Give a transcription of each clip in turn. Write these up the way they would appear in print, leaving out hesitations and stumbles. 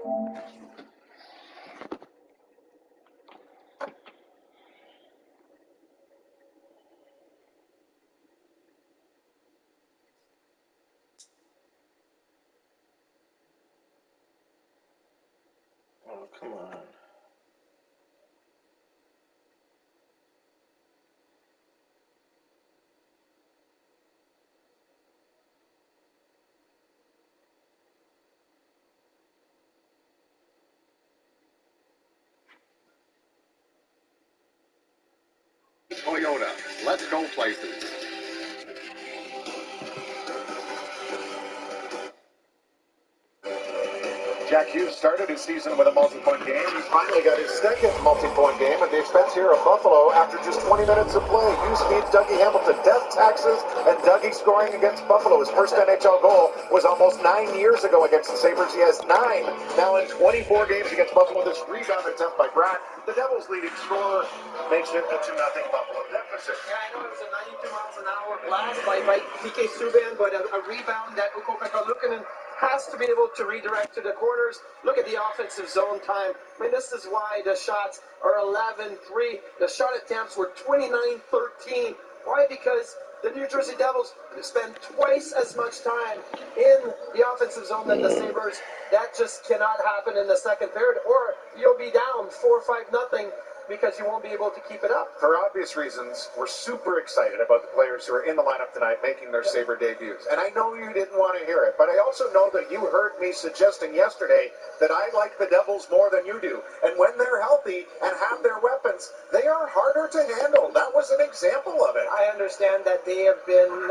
Oh, come on. Toyota. Let's go places. Jack Hughes started his season with a multi-point game. He finally got his second multi-point game at the expense here of Buffalo after just 20 minutes of play. Hughes feeds Dougie Hamilton death taxes, and Dougie scoring against Buffalo. His first NHL goal was almost 9 years ago against the Sabres. He has 9 now in 24 games against Buffalo. This rebound attempt by Brad, the Devils' leading scorer, makes it a 2-0 Buffalo deficit. Yeah, I know it was a 92 miles an hour blast by PK Subban, but a rebound that Ukko-Pekka Luukkonen has to be able to redirect to the corners. Look at the offensive zone time. I mean, this is why the shots are 11-3. The shot attempts were 29-13. Why? Because the New Jersey Devils spend twice as much time in the offensive zone than the Sabres. That just cannot happen in the second period, or you'll be down 4-5-0 because you won't be able to keep it up. For obvious reasons, we're super excited about the players who are in the lineup tonight making their Sabre debuts. And I know you didn't want to hear it, but I also know that you heard me suggesting yesterday that I like the Devils more than you do. And when they're healthy and have their weapons, they are harder to handle. That was an example of it. I understand that they have been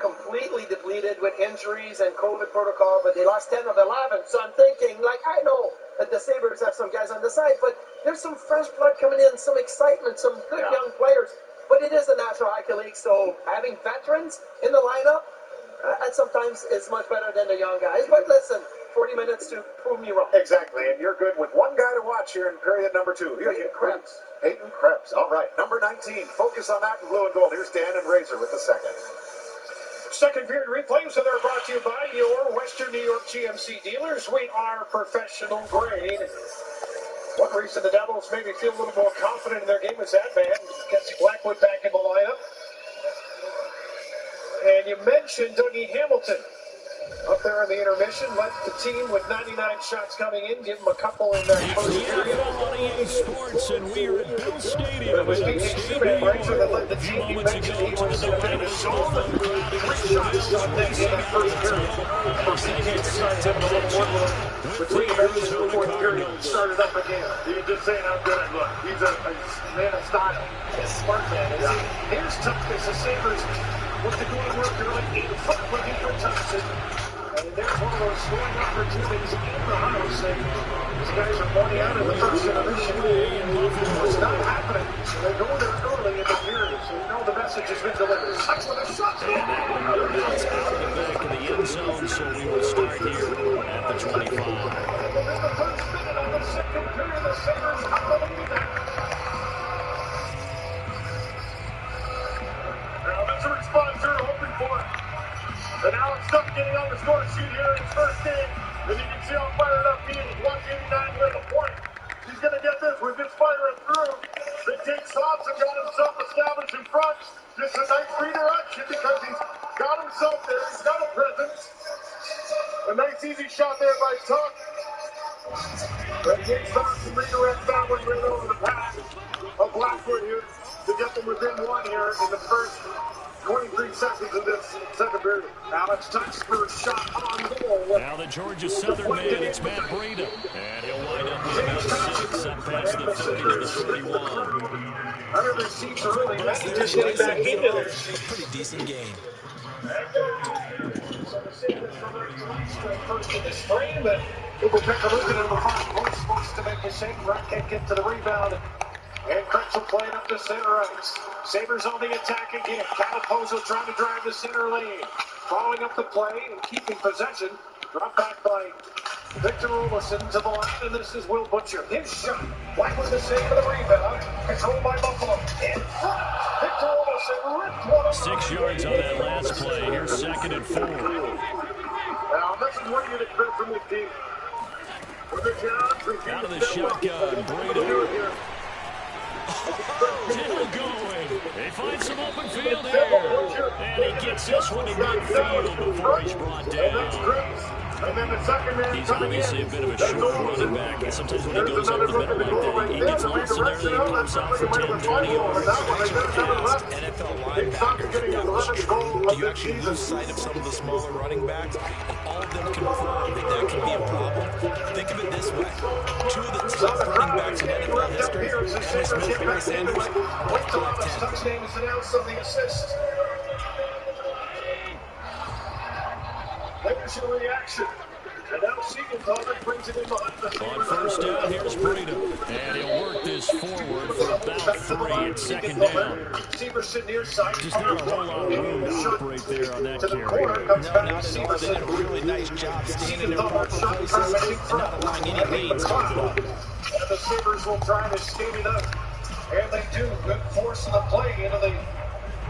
completely depleted with injuries and COVID protocol, but they lost 10 of 11. So I'm thinking, I know that the Sabres have some guys on the side, but there's some fresh blood coming in, some excitement, some good young players. But it is the National Hockey League, so having veterans in the lineup, sometimes is much better than the young guys. But listen, 40 minutes to prove me wrong. Exactly, and you're good with one guy to watch here in period number 2. Hayden Krebs. Hayden Krebs, all right. Number 19, focus on that in blue and gold. Here's Dan and Razor with the second. Second period replays, and they're brought to you by your Western New York GMC dealers. We are professional grade. One reason the Devils maybe feel a little more confident in their game is that man, Jesse Blackwood back in the lineup. And you mentioned Dougie Hamilton up there in the intermission, led the team with 99 shots coming in, give him a couple in that first period. On EA Sports, and we are at Bill Stadium. It was PK Subban, that led the team. You mentioned he was in a bit of a zone, but 3 shots on net in that first period. For PK decided to have a little one between early and the fourth period and started up again. You're just saying how good it looked. He's a man of style. A smart man, isn't he? Here's toughness. The Sabres with the good work early, 8-foot looking for Thompson. And there's one of those scoring opportunities in the house. And these guys are pointing out in the first intermission. It's not happening. So they go there early in the period. So you know the message has been delivered. Sucks with a shot. It's out of the back of the end zone, so we will start here at the 25. And then the first minute of the second period, the Sabres have the lead. Now that's a response they're hoping for. And now it's tough getting on the score sheet here in his first game. And you can see how fired up he is. 189 with a point. He's going to get this. We're just firing through. They take shots and got himself established in front. Just a nice redirection because he's got himself there. He's got a presence. A nice easy shot there by Tuck. But he takes shots and redirects that one right over the pass of Blackwood here to get them within one here in the first 23 seconds of this second period. Alex Tuck's first shot on goal. Now the Georgia Southern man, it's Matt Breda. And he'll wind up with about 6 up past the 30 to the 31. Under the seats early. Just getting back into their seats. Pretty decent game. So the Sabres from their first in the spring, but Ukko-Pekka Luukkonen in the front post supposed to make a save. Rock can't get to the rebound. And Kretz will play it up to center ice. Sabres on the attack again. Calapozo trying to drive the center lane. Following up the play and keeping possession. Brought back by Victor Olofsson to the left, and this is Will Butcher. His shot. Blackwood the save for the rebound. Controlled by Buffalo. In front. Victor Olofsson ripped one over. 6 yards on that last play. Here's 2nd and 4. Now, this is what you'd expect from this team. Out of the shotgun, Breda. Still going. They find some open field here. And he gets this one to midfield before he's brought down. He's obviously a bit of a short running back, and sometimes when he goes over the middle like that, he gets lost in there, and then he pops out for 10, 20 yards. NFL linebackers, do you actually lose sight of some of the smaller running backs? And all of them confirm that can be a problem. Think of it this way. Two of the top running backs in NFL history, Emmitt Smith, Barry Sanders, both collect 10. Touchdowns announced on the assist. There's your reaction. And now Siegenthaler brings it in behind the On first down, here's Breda. And he'll work this forward for about 3 at second down. Just not a whole lot of room to operate there on that carry. No, not at all. They did a really nice job staying in their proper places and not allowing any leads to open up. And the Sabres will try to skate it up. And they do. Good force in the play into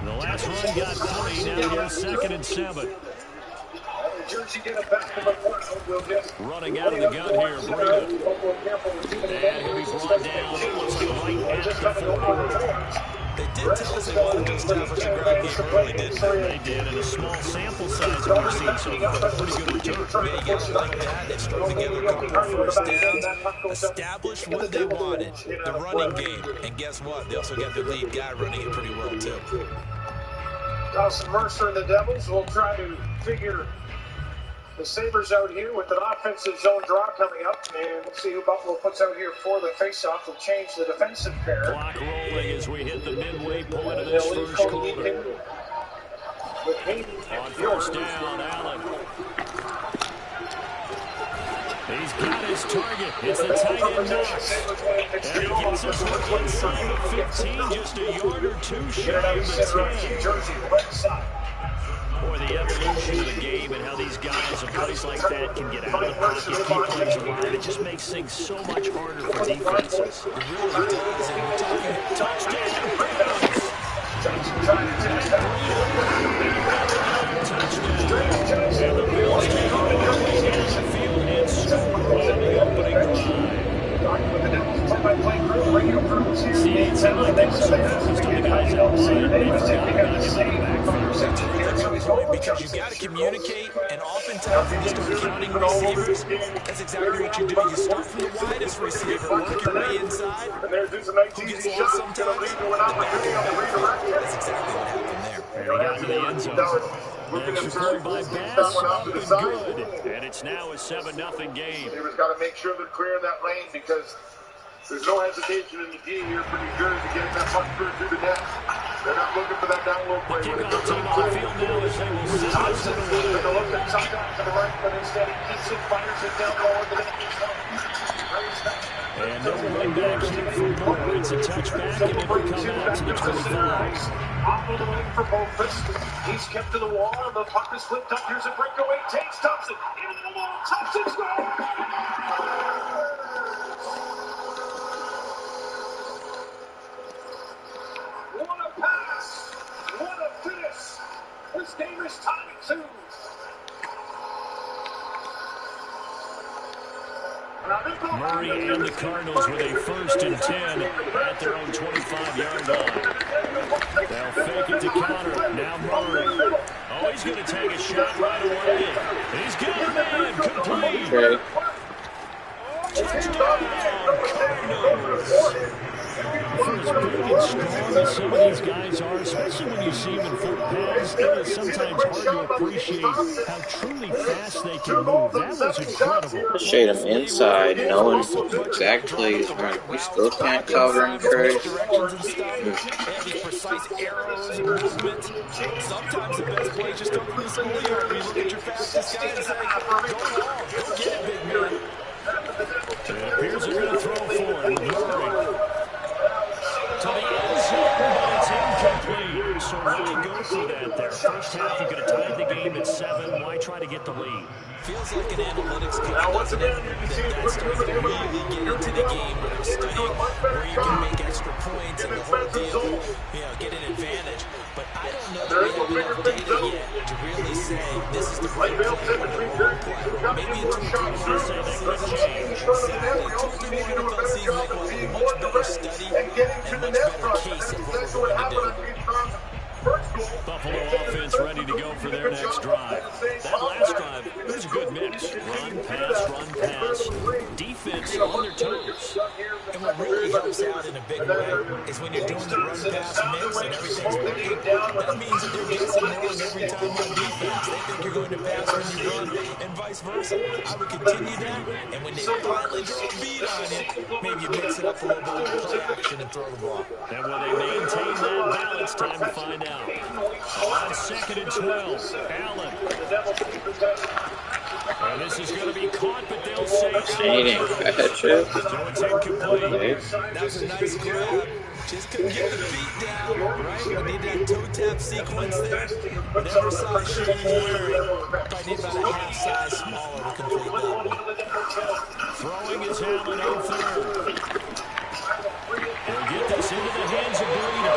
The last run got 20. Now here's 2nd and 7. Running out of the gun here, Breda. And he'll be brought down. It looks like right at the 40. They did tell us they wanted to establish a ground game early, didn't they? They did, and a small sample size we've seen so far. Pretty good return. Yeah, you got to like that. They strung together a couple of first downs, established what they wanted, the running game. And guess what? They also got their lead guy running it pretty well, too. Dawson Mercer and the Devils will try to figure the Sabres out here with an offensive zone draw coming up. And let's see who Buffalo puts out here for the faceoff. Will change the defensive pair. Clock rolling as we hit the midway point of this first quarter. On first down, Allen. He's got his target. It's the tight end Knox. And he gets us one inside the 15, just a yard or two shy of the 10. Boy, the evolution of the game and how these guys and plays like that can get out of the pocket, keep plays alive. It just makes things so much harder for defenses. It really does. And we're talking Touchdown! And the Bills take on the field and score on the opening drive. See, it's how I think so focused on the guys outside. They forgot about him in the backfield. That's a good point, because you've got to communicate, and oftentimes when you start counting receivers, that's exactly what you do. You start from the widest receiver, work your way inside. Who gets lost sometimes? That's exactly what happened there. And he got to the end zone. Next return by Bass, up and good. And it's now a 7-0 game. Sabres got to make sure they're clearing that lane, because there's no hesitation in the D here for New Jersey getting that puck through the net. They're not looking for that down low play. The kickoff team on the field now as they will send this Took a look at touchdown to the right, but instead he keeps it, fires it down low into the net zone. And no run back here for Moore. It's a touchback, and it will come out to the 25. Off of the leg for Bophus. He's kept to the wall, and the puck is flipped up. Here's a breakaway. Takes Thompson. In the wall. Thompson scores! What a pass! What a finish! This game is tied at 2. Murray and the Cardinals with a 1st and 10 at their own 25-yard line. They'll fake it to counter. Now Murray. Oh, he's going to take a shot right away. He's got a man. Complete. Okay. Touchdown, Cardinals. For as big and strong as some of these guys are, especially when you see them in full pads, it is sometimes hard to appreciate how truly fast they can move. That was incredible. Shade him inside, knowing exact plays running. We still can't cover and curse. These precise arrows and movement. Sometimes the best play just come from the schoolyard. You look at your fastest guy and say, go long, go get it, big man. It appears they're going to throw forward with Murray. To the end zone, but it's incomplete. So why go for that there? First half, you could have tied the game at 7. Why try to get the lead? Feels like an analytics coach, doesn't it? That's time to really get into the game where they're studying, where you can make extra points and the whole deal, get an advantage. But I don't know that we have enough data yet to really say this is the right play or the wrong play. Maybe in 2 games, Say that could change. run pass defense on their toes. And what really helps out in a big way is when you're doing the run-pass mix and everything's working, that means that they're guessing wrong every time on defense. They think you're going to pass when you run and vice versa. I would continue that, and when they finally throw a beat on you, maybe you mix it up a little bit with play action and throw the ball. And will they maintain that balance? Time to find out. On 2nd and 12, Allen. And this is going to be caught, but they'll say Cheating. so it's incomplete. That was a nice grab. Just couldn't get the feet down, right? We need that toe tap sequence there. Whatever size shoe he's wearing, probably need about a half size smaller to complete that one. Throwing is Allen on 3rd. They'll get this into the hands of Breida.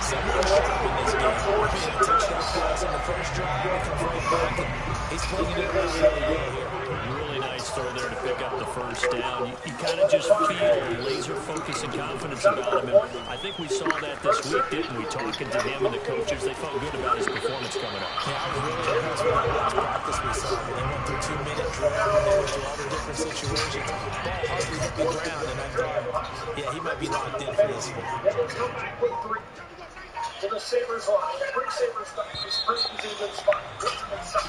Someone's job in this game. He touchdown pass on the first drive. He comes right back, and he's playing it really, really well here. Really nice throw there to pick up the first down. You kind of just feel laser focus and confidence about him. And I think we saw that this week, didn't we? Talking to him and the coaches, they felt good about his performance coming up. Yeah, I was really impressed with that last practice we saw. They went through 2-minute drill, and they went through all the different situations. Ball hardly hit the ground, and I thought, yeah, he might be locked in for this one. To the Sabres line. Quick Sabres back. His first is in good spot.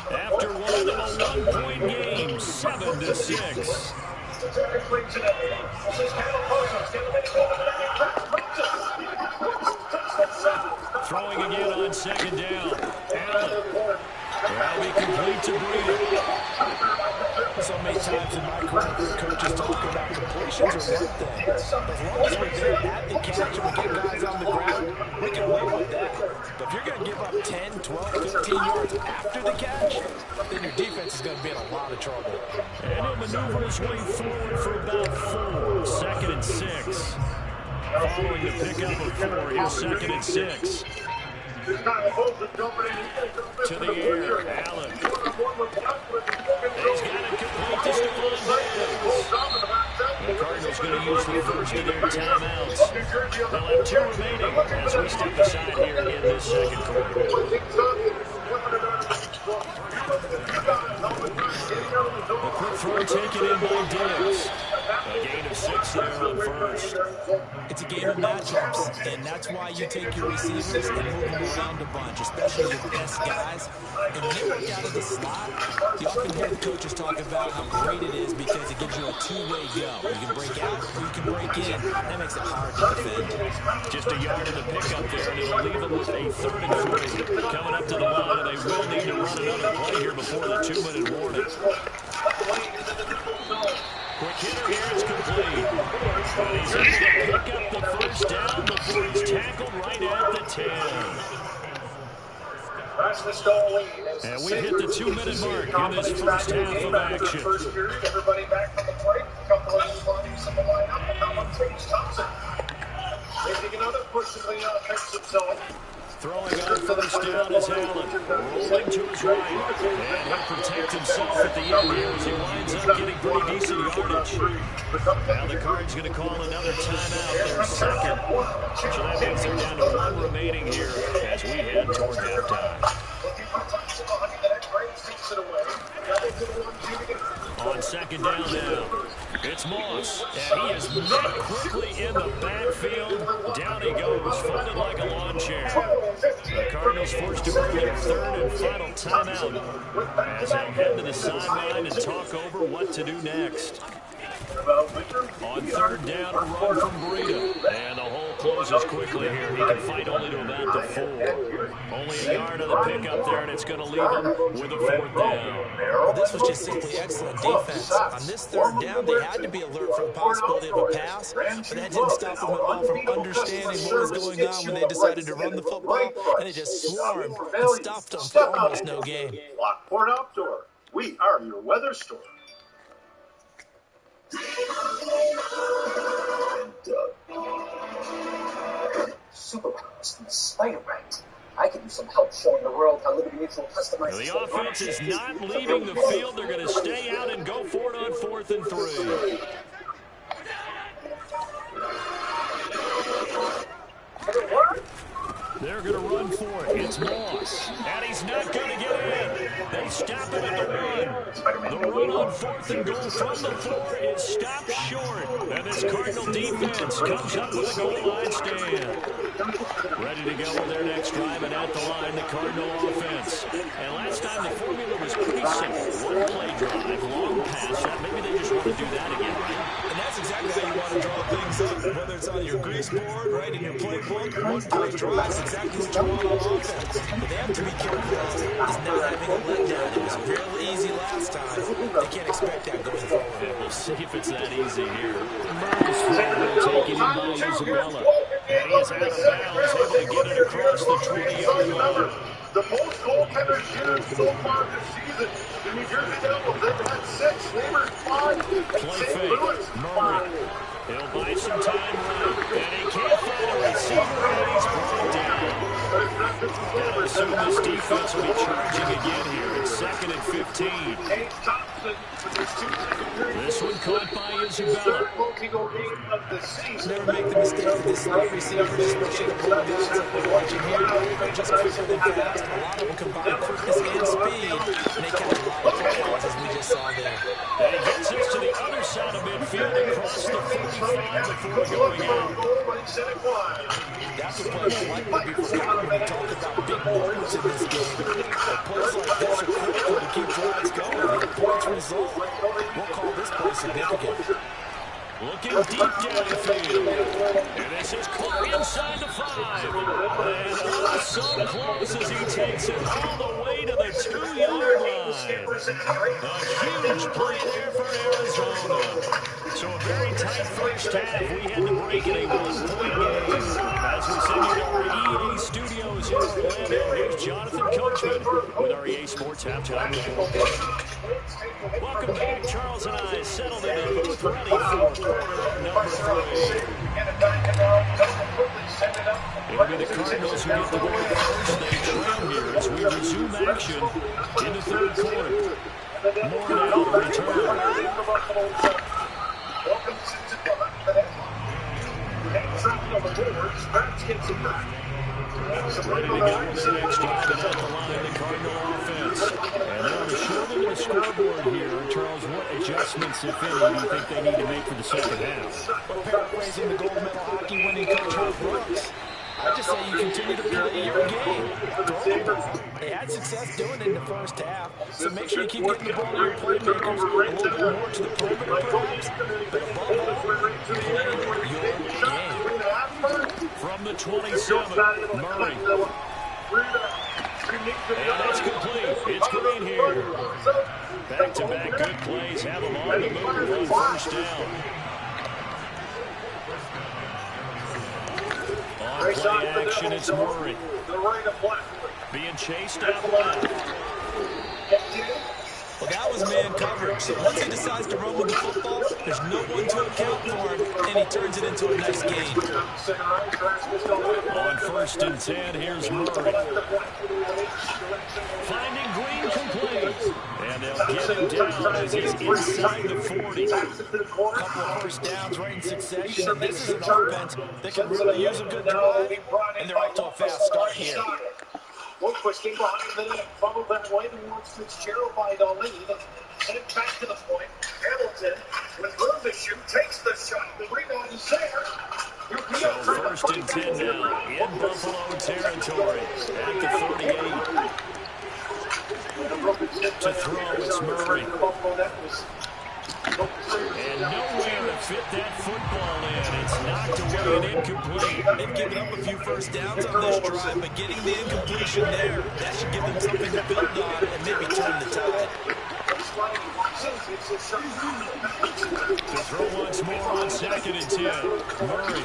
After one of a one-point game, 7-6. Throwing again on 2nd down. Allen. That'll be complete to Breida. So many times in my career, coaches talk about completions or one thing. As long as we're there at the catch and we get guys on the ground, we can win with that. But if you're going to give up 10, 12, 15 yards after the catch, then your defense is going to be in a lot of trouble. And he'll maneuver his way forward for about 4. 2nd and 6. Following the pickup of 4, here's 2nd and 6. To the air, Allen. He's got it complete to Stephon Diggs. The Cardinals going to use the first of their timeouts. They'll have 2 remaining as we step aside here in this 2nd quarter. A quick throw taken in by Diggs. A gain of 6 there on 1st. It's a game of matchups, and that's why you take your receivers and move them around a bunch, especially your best guys. And when they work out of the slot, you often hear the coaches talk about how great it is because it gives you a two-way go. You can break out or you can break in. That makes it hard to defend. Just a yard of the pickup there, and it'll leave them with a 3rd and 3. Coming up to the line, and they will need to run another play here before the 2-minute warning. Quick hitter here, it's complete. And he's able to pick up the first down before he's tackled right at the 10. And we hit the 2-minute mark in this first half of action. Everybody back from the plate. A couple of new bodies in the lineup. And now up Tage Thompson. Making another push in the offensive zone. Throwing on first down is Allen. Rolling to his right. And he'll protect himself at the end here as he winds up getting pretty decent yardage. Now the Cards going to call another timeout, their 2nd. So that means they're down to 1 remaining here as we head toward halftime. On 2nd down now, it's Moss, and he is met quickly in the backfield. Down he goes, folded like a lawn chair. The Cardinals forced to bring their 3rd and final timeout as they head to the sideline and talk over what to do next. On 3rd down, a run from Breida. And the hole closes quickly here. He can fight only to about the 4. Only a yard of the pickup there, and it's going to leave him with a 4th down. This was just simply excellent defense. On this 3rd down, they had to be alert for the possibility of a pass, but that didn't stop them at all from understanding what was going on when they decided to run the football, and they just swarmed and stopped them for almost no gain. Lockport Outdoor. We are your weather store. Superpowers from the Spider-Right. I could use some help showing the world how Liberty Mutual customizes. The offense is not leaving the field. They're going to stay out and go for it on 4th and 3. They're going to run for it. It's Moss. And he's not going to get in. They stop him at the 1. The run on 4th and goal from the 4 is stopped short. And this Cardinal defense comes up with a goal line stand. Ready to go on their next drive, and at the line, the Cardinal offense. And last time, the formula was pretty simple. One play drive, long pass. Maybe they just want to do that again, right? And that's exactly how you want to draw things up, whether it's on your grease board, right, in your playbook. One play drive is exactly what you want on offense. What they have to be careful of is not having a letdown. It was real easy last time. They can't expect that going forward. And we'll see if it's that easy here. Murray's throw taken in by Isabella. And he is out of bounds, able to get it across the 20-yard line. The most goaltenders used so far this season. The New Jersey Devils, they've had 6, Sabres 5, and Play St. fake. Louis 5. Murray. He'll buy some time right. And he can't find a receiver, and he's brought down. Now I assume this defense will be charging again here. It's 2nd and 15. This one caught by Isabella. Never make the mistake that this slot receivers, especially the blue guys that we're watching here, are just quicker than fast. A lot of them combine quickness and speed, and they catch a lot of footballs, as we just saw there. And he gets us to the other side of midfield across the 45 before going out. That's a play that likely be forgotten when we talk about big moments in this game. But plays like this are critical to keep drives going. The points result. We'll call this play significant. Looking deep downfield. And this is caught inside the 5. And oh, so close as he takes it all the way to the 2-yard line. A huge play there for Arizona. So a very tight first half. We had to break in a 1-point game. As we send you to our EA studios in Orlando, here's Jonathan Coachman with our EA Sports Halftime Report. Welcome back. Charles and I settled in the booth ready for quarter number 3. It'll be the Cardinals who get the ball first. They trail here as we resume action in the 3rd quarter. More now to return. Ready to go on the next drive, and at the line, the Cardinal offense. And they're on the short end of the scoreboard here. Charles, what adjustments, if any, do you think they need to make for the second half? Paraphrasing the gold medal hockey winning coach Herb Brooks, I just say you continue to play your game. Throw the ball. They had success doing it in the first half, so make sure you keep getting the ball to your playmakers, a little bit more to the perimeter perhaps, but above all, play your game. From the 27, Murray. And it's complete. It's Green here. Back-to-back good plays have them on the move on first down. On play action, it's Murray. Being chased out left. Well, that was man coverage. So once he decides to run with the football, there's no one to account for him, and he turns it into a nice game. On 1st and 10, here's Murray. Finding Green complete. And they'll get him down as he's inside the 40. A couple of first downs right in succession, and this is an offense that can really use a good drive, and they're off to a fast start here. One push came behind the net, followed that way towards Fitzgerald by the lead. Sent back to the point. Hamilton, with room to shoot, takes the shot. The rebound is there. So 1st and 10 now in Buffalo territory at the 38. To throw, it's Murray. And nowhere to fit that football in. It's knocked away and incomplete. They've given up a few first downs on this drive, but getting the incompletion there, that should give them something to build on and maybe turn the tide. To throw once more on 2nd and 10. Murray.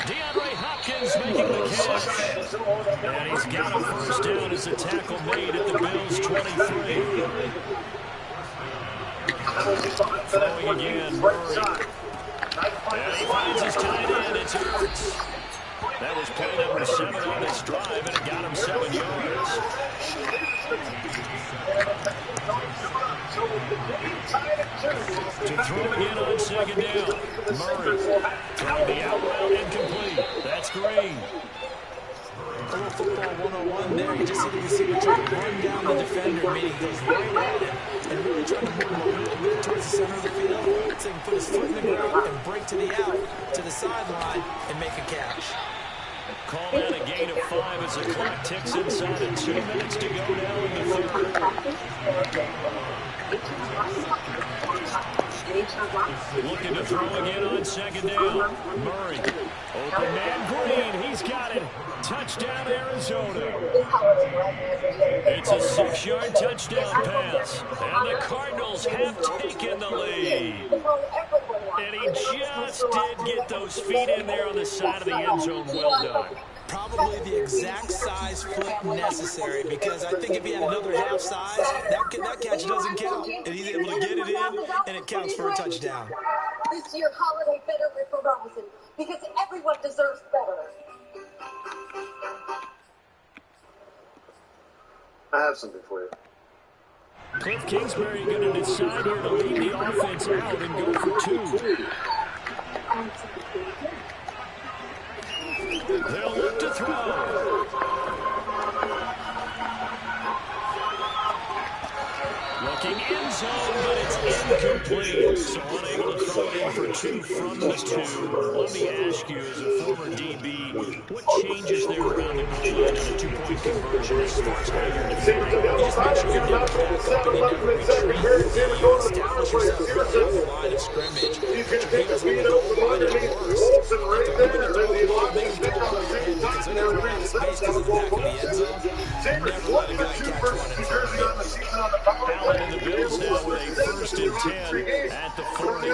DeAndre Hopkins making the catch. And he's got a first down as a tackle made at the Bills' 23. Throwing again, Murray. And he finds his tight end. It's Hurts. That was play number 7 on this drive, and it got him 7 yards. To throw again on 2nd down. Murray throwing the out route incomplete. That's Green. A little football 101 there. You just see the receiver try to run down the defender, meaning he goes right at him and really trying to move him a little bit towards the center of the field so he can put his foot in the ground and break to the out, to the sideline, and make a catch. Call that a gain of 5 as the clock ticks inside of 2 minutes to go now in the third. Looking to throw again on second down. Murray. Open man Green. He's got it. Touchdown, Arizona. It's a 6-yard touchdown pass. And the Cardinals have taken the lead. And he just did get those feet in there on the side of the end zone. Well done. Probably the exact size foot necessary, because I think if he had another half size, that catch doesn't count. And he's able to get it in, and it counts for a touchdown. This year, holiday better for Robinson, because everyone deserves better. I have something for you. Cliff Kingsbury going to decide here to lead the offense out and go for 2. They'll look to throw. Looking end zone, but it's incomplete. So unable to throw it in for 2 from the 2. Let me ask you, as a former DB, what changes there around the goal line in a 2-point conversion as far as how you're defending? You just make sure you never back up and you never retreat. You establish yourself really on the line of scrimmage. Put your hands on the goal line at worst. If they're moving to throw the ball, make them throw it right, because they're going to run out of space because of the back of the end zone. Never let a guy catch one and throw it. Allen and the Bills now with a 1st and 10 at the 40.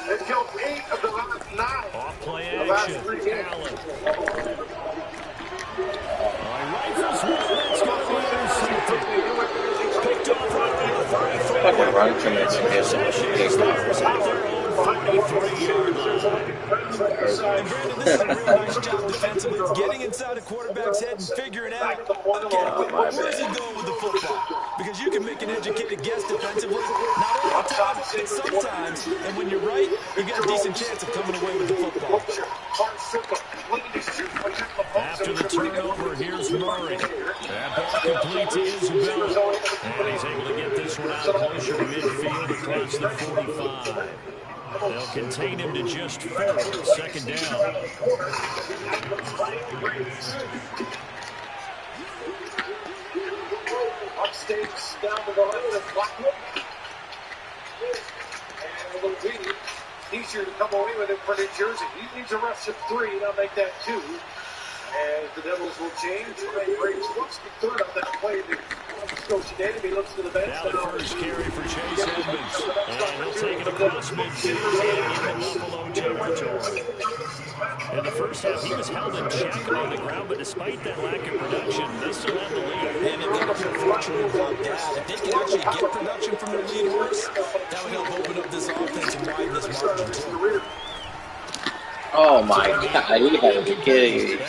It killed 8 of the last 9. Off play action. Allen. Rifles one. That's going to be intercepted. Picked off right around the 33. Fucking run commits and hits him. Stars at their own 43-yard line. And Brandon, this is a real nice job defensively. It's getting inside a quarterback's head and figuring out, okay, where is he going with the football? Because you can make an educated guess defensively. Not all the time, but sometimes. And when you're right, you got a decent chance of coming away with the football. After the turnover, here's Murray. That ball complete to Isabella. And he's able to get this one out closer to midfield across the 45. They'll contain him to just 4. 2nd down. Upstakes down to the left of Blackwood. And a little greedy. Easier to come away with it for New Jersey. He needs a rush of 3. They'll make that 2. As the Devils will change. Ray Briggs looks the 3rd on that play. Scotia Native, he looks to the bench. Now the first carry for Chase Edmonds. And he'll take it across midfield and into Buffalo territory. In the first half, he was held in check on the ground, but despite that lack of production, they still have the lead. And if they don't feel fortunate about that, if they can actually get production from their lead horse, that would help open up this offense and widen this margin too. Oh my god, you gotta be kidding me.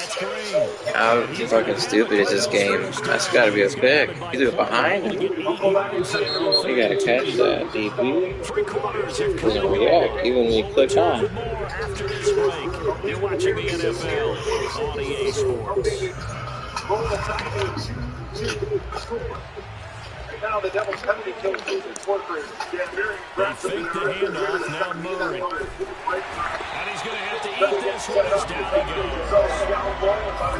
How fucking stupid is this game? That's gotta be a pick. You do it behind him. You gotta catch that, DP. Doesn't react, even when you click on. After this break, you're watching the NFL on EA Sports. Now the Devils penalty kill workers. They fake the handoff, now Murray. And he's going to have to eat this one as down he goes.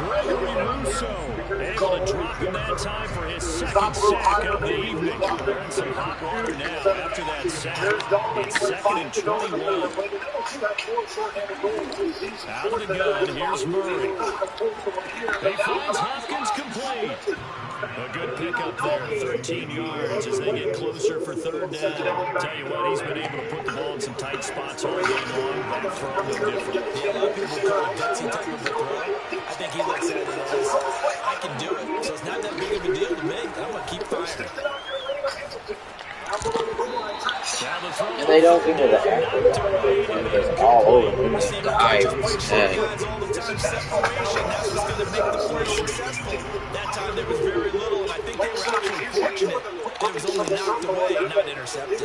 Gregory Rousseau able to drop him that time for his 2nd sack of the evening. They're in some hot water now after that sack. It's 2nd and 21. Out of the gun, here's Murray. He finds Hopkins complete. A good pickup there, 13 yards as they get closer for 3rd down. Tell you what, he's been able to put the ball in some tight spots all game long. That throw was different. Yeah, a lot of people call it gutsy type of a throw. I think he looks at it as, I can do it, so it's not that big of a deal to me. I'm going to keep firing. And they don't think of the effort. It's all over them. Dives, Separation, that's what's going to make the play successful. That time there was very little, and I think they were actually fortunate that it was only knocked away, not intercepted.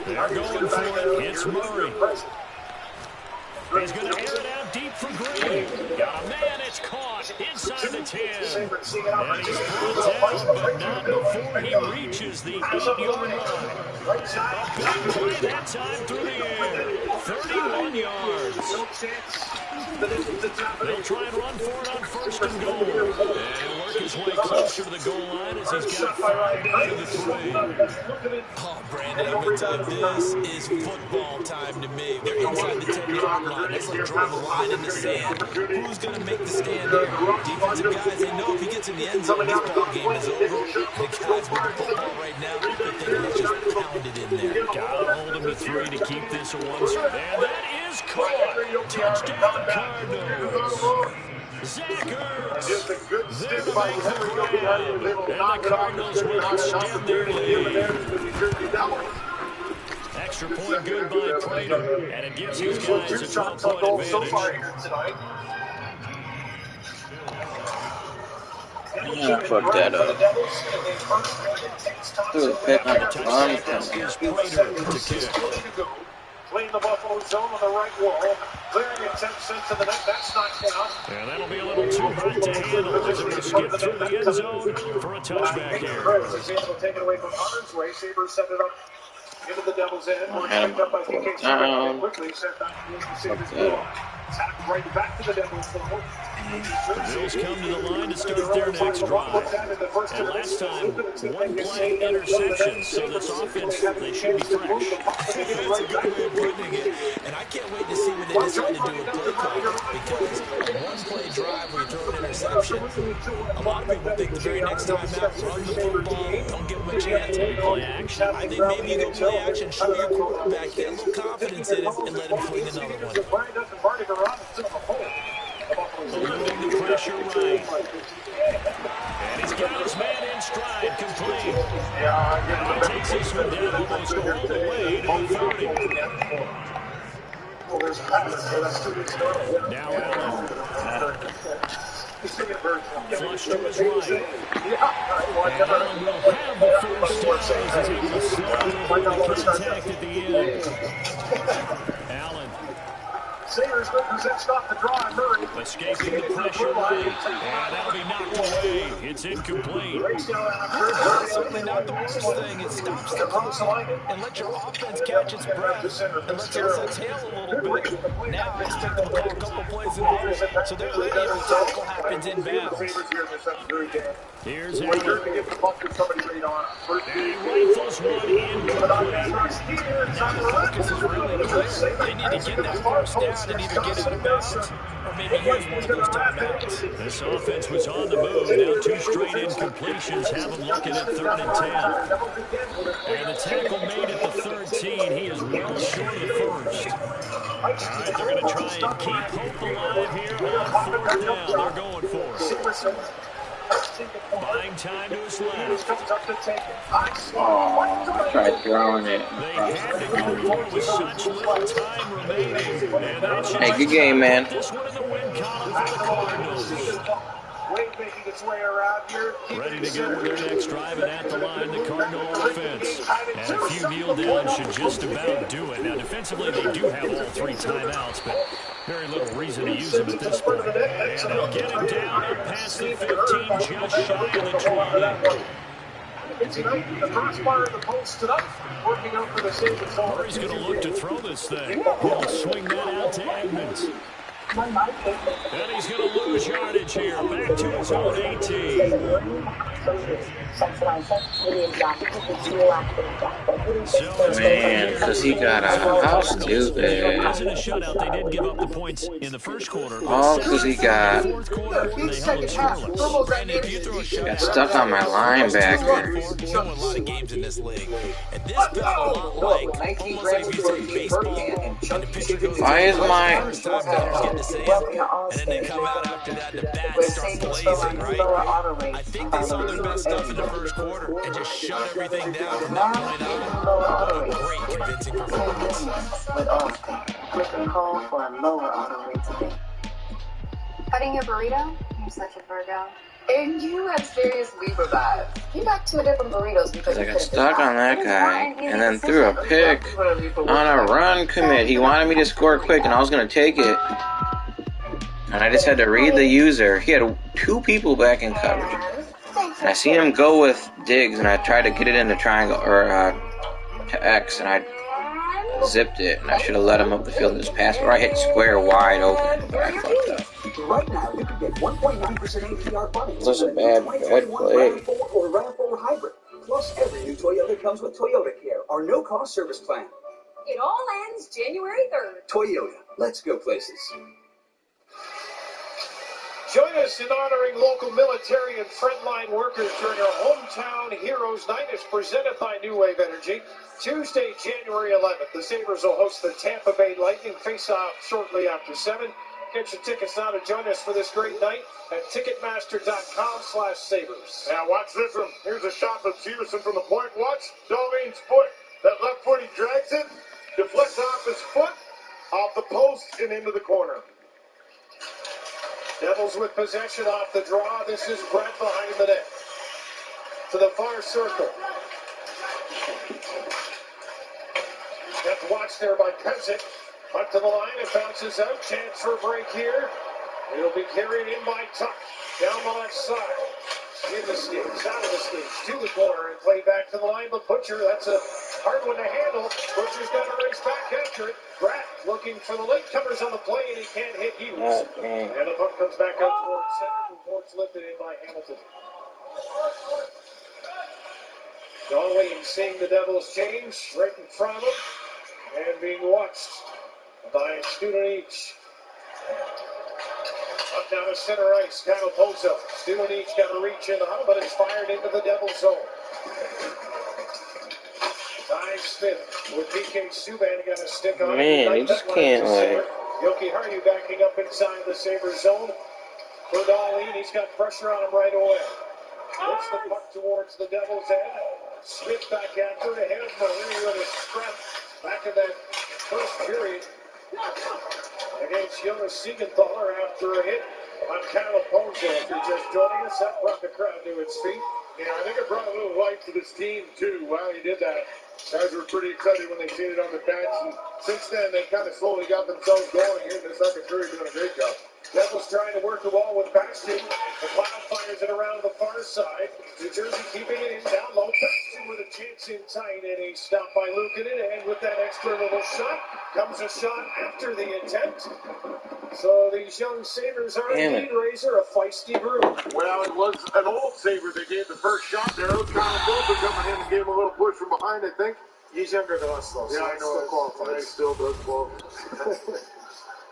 They're going for it. It's Murray. He's going to air it out deep for Green. Got a man, it's caught inside the 10. And he's brought down, but not before he reaches the 8-yard line. A big play that time through the air. 31 yards. They'll try and run for it on 1st and goal. And work his way closer to the goal line as he's got 5 down to the 3. Oh, Brandon, I'm going to tell you, this is football time to me. They're inside the 10-yard line. That's like drawing a line in the sand. Who's going to make the stand here? Defensive guys, they know if he gets in the end zone, this ball game is over. The guys with the football right now, they're thinking he's just pounded in there. Got to hold him to 3 to keep this a 1. And that is caught. Touchdown, Cardinals. Zach Ertz. There to make the grab. And the Cardinals will extend their lead. Extra point good by Prater. And it gives these guys a 12-point advantage. Yeah, fuck that up. Threw a pick on the run. Is Prater to kick. Playing the Buffalo zone on the right wall. Clearing it 10 cents to the net. That's knocked down. And that'll be a little too hot to handle as it will skip through the end zone for a touchback here. He's able to take it away from Hunter's way. Sabres set it up into the Devil's end. Picked up by PK. Quickly set back to the Sabres goal. Tap right back to the Devil's goal. Bills come to the line to start their next drive. And last time, 1 play interception, so this offense, they should be fresh. That's a good way of putting it. And I can't wait to see what they decide to do with play call. Because a 1-play drive where you throw an interception, a lot of people think the very next time out, run the football, don't give them a chance. Play action. I think maybe you go play action, show your quarterback, get a little confidence in him, and let him fling another one. Moving the pressure right. And he's got his man in stride, complete. And he takes this one down almost all the way to the 30. Now Allen. Flush to his right. And Allen will have the first down as he's able to slide over the contact at the end. Allen. Sayers represents off the draw and Murray. Escaping the pressure right. And that'll be knocked away. It's incomplete. Certainly not the worst thing. It stops the clock and lets your offense catch its breath and lets us exhale a little bit. Now I expect them to call a couple plays in a row, so they're ready if the tackle happens inbounds. Here's Allen. And he rifles one incomplete. Now the focus is really clear. They need to get that first down and either get it in bounds or maybe use one of those timeouts. This offense was on the move. Now 2 straight incompletions have them looking at 3rd and 10. And the tackle made at the 13. He is well short of the first. All right, they're going to try and keep hope alive here on 4th down. They're going for it. Buying time to his left. Oh, I tried throwing it. They had to go for it with such little time remaining. And that should Hey, good game, man. this one in the win column for the Cardinals. Ready to go with their next drive, and at the line, the Cardinal offense. And a few kneel downs should just about do it. Now, defensively, they do have all 3 timeouts, but very little reason to use them at this point. And they'll get him down up past the 15, just shy of the 20. Murray's going to look to throw this thing. He'll swing that out to Edmonds. And he's going to lose yardage here. Back to his own 18. Man, because he got out. How stupid. It wasn't a shutout. They did give up the points in the first quarter. Oh, because he got stuck on my linebacker. We've won a lot of games in this league. And this felt a lot like almost like if you say baseball and the pitcher goes Why is my... first time batters get to say it, and then they come out after that and the bats start blazing, right? I think they saw their best stuff in the first quarter and just shut everything down from that point on. Great convincing performance. Click a call for a lower auto rate today. Cutting your burrito? You're such a Virgo. And you have serious Libra vibes. Get back to a different burritos because I got stuck on that guy and then threw a pick on a run commit. He wanted me to score quick and I was going to take it. And I just had to read the user. He had 2 people back in coverage. And I seen him go with digs and I tried to get it into triangle or to X and I zipped it and I should have let him up the field and just passed. Or I hit square wide open, but I fucked up. Right now, you can get 1.9% APR funding. This is a bad play. RAV4 or RAV4 hybrid. Plus, every new Toyota comes with Toyota Care, our no-cost service plan. It all ends January 3rd. Toyota, let's go places. Join us in honoring local military and frontline workers during our Hometown Heroes Night. It's presented by New Wave Energy. Tuesday, January 11th, the Sabres will host the Tampa Bay Lightning. Face-off shortly after 7. Get your tickets now to join us for this great night at Ticketmaster.com/Sabres. Now watch this one. Here's a shot from Severson from the point. Watch Darlene's foot. That left foot, he drags it, deflects off his foot, off the post, and into the corner. Devils with possession off the draw. This is Brett behind the net. To the far circle. Kept watch there by Pezic. Up to the line, it bounces out. Chance for a break here. It'll be carried in by Tuck. Down the left side. In the skates, out of the skates, to the corner, and play back to the line. But Butcher, that's a hard one to handle. Butcher's got to race back after it. Pratt looking for the late covers on the play, and he can't hit Hughes. And the puck comes back up towards center. Reports lifted in by Hamilton. Darlene seeing the Devils change right in front of him, and being watched by Student each. Up down to center ice, Kyle Pozo. Student each got to reach in on, but it's fired into the Devil zone. Ty Smith with PK Subban got a stick on. Man, he just can't, like... Yoki Hardy backing up inside the Sabres zone. For Darlene, he's got pressure on him right away. Lifts the puck towards the Devils' end. Smith back after it, ahead of Murray with a scrap back in that first period. Against Jonas Siegenthaler after a hit on Kyle Pozo. If you're just joining us, that brought the crowd to its feet. Yeah, I think it brought a little life to this team, too, while he did that. Guys were pretty excited when they seen it on the bench, and since then, they kind of slowly got themselves going here in the second period, doing a great job. Devils trying to work the wall with Bastion. The Cloud fires it around the far side. New Jersey keeping it in down low. Bastion with a chance in tight, and he's stopped by Luukkonen. And with that extra little shot, comes a shot after the attempt. So these young Sabres are indeed, Razor, a feisty group. Well, it was an old Sabre that gave the first shot there. It was Kyle Pozo coming in and gave him a little push from behind, I think. He's younger than us, though. Yeah, so I know. still qualifies. He still does qualify.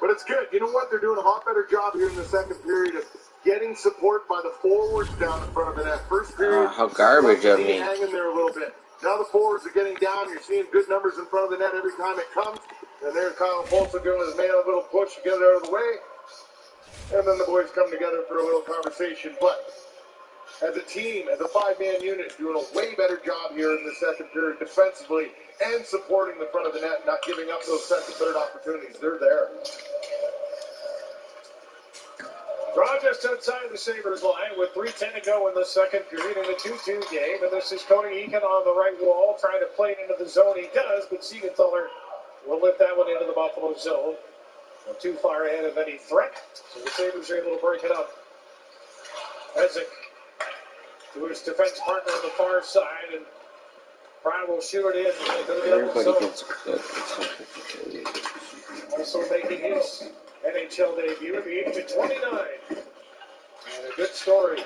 But it's good. You know what? They're doing a lot better job here in the second period of getting support by the forwards down in front of the net. First period, how garbage of me. Hanging there a little bit. Now the forwards are getting down. You're seeing good numbers in front of the net every time it comes. And there's Kyle Pozo doing his man a little push to get it out of the way. And then the boys come together for a little conversation. But as a team, as a 5-man unit, doing a way better job here in the second period defensively and supporting the front of the net, not giving up those second, third opportunities. They're there. Draw just outside of the Sabres line with 3:10 to go in the second period in the 2-2 game. And this is Cody Eakin on the right wall trying to play it into the zone. He does, but Siegenthaler will lift that one into the Buffalo zone. Not too far ahead of any threat. So the Sabres are able to break it up. Pezic to his defense partner on the far side, and Brown will shoot it in. Everybody gets cooked. Also making his NHL debut at the age of 29. And a good story.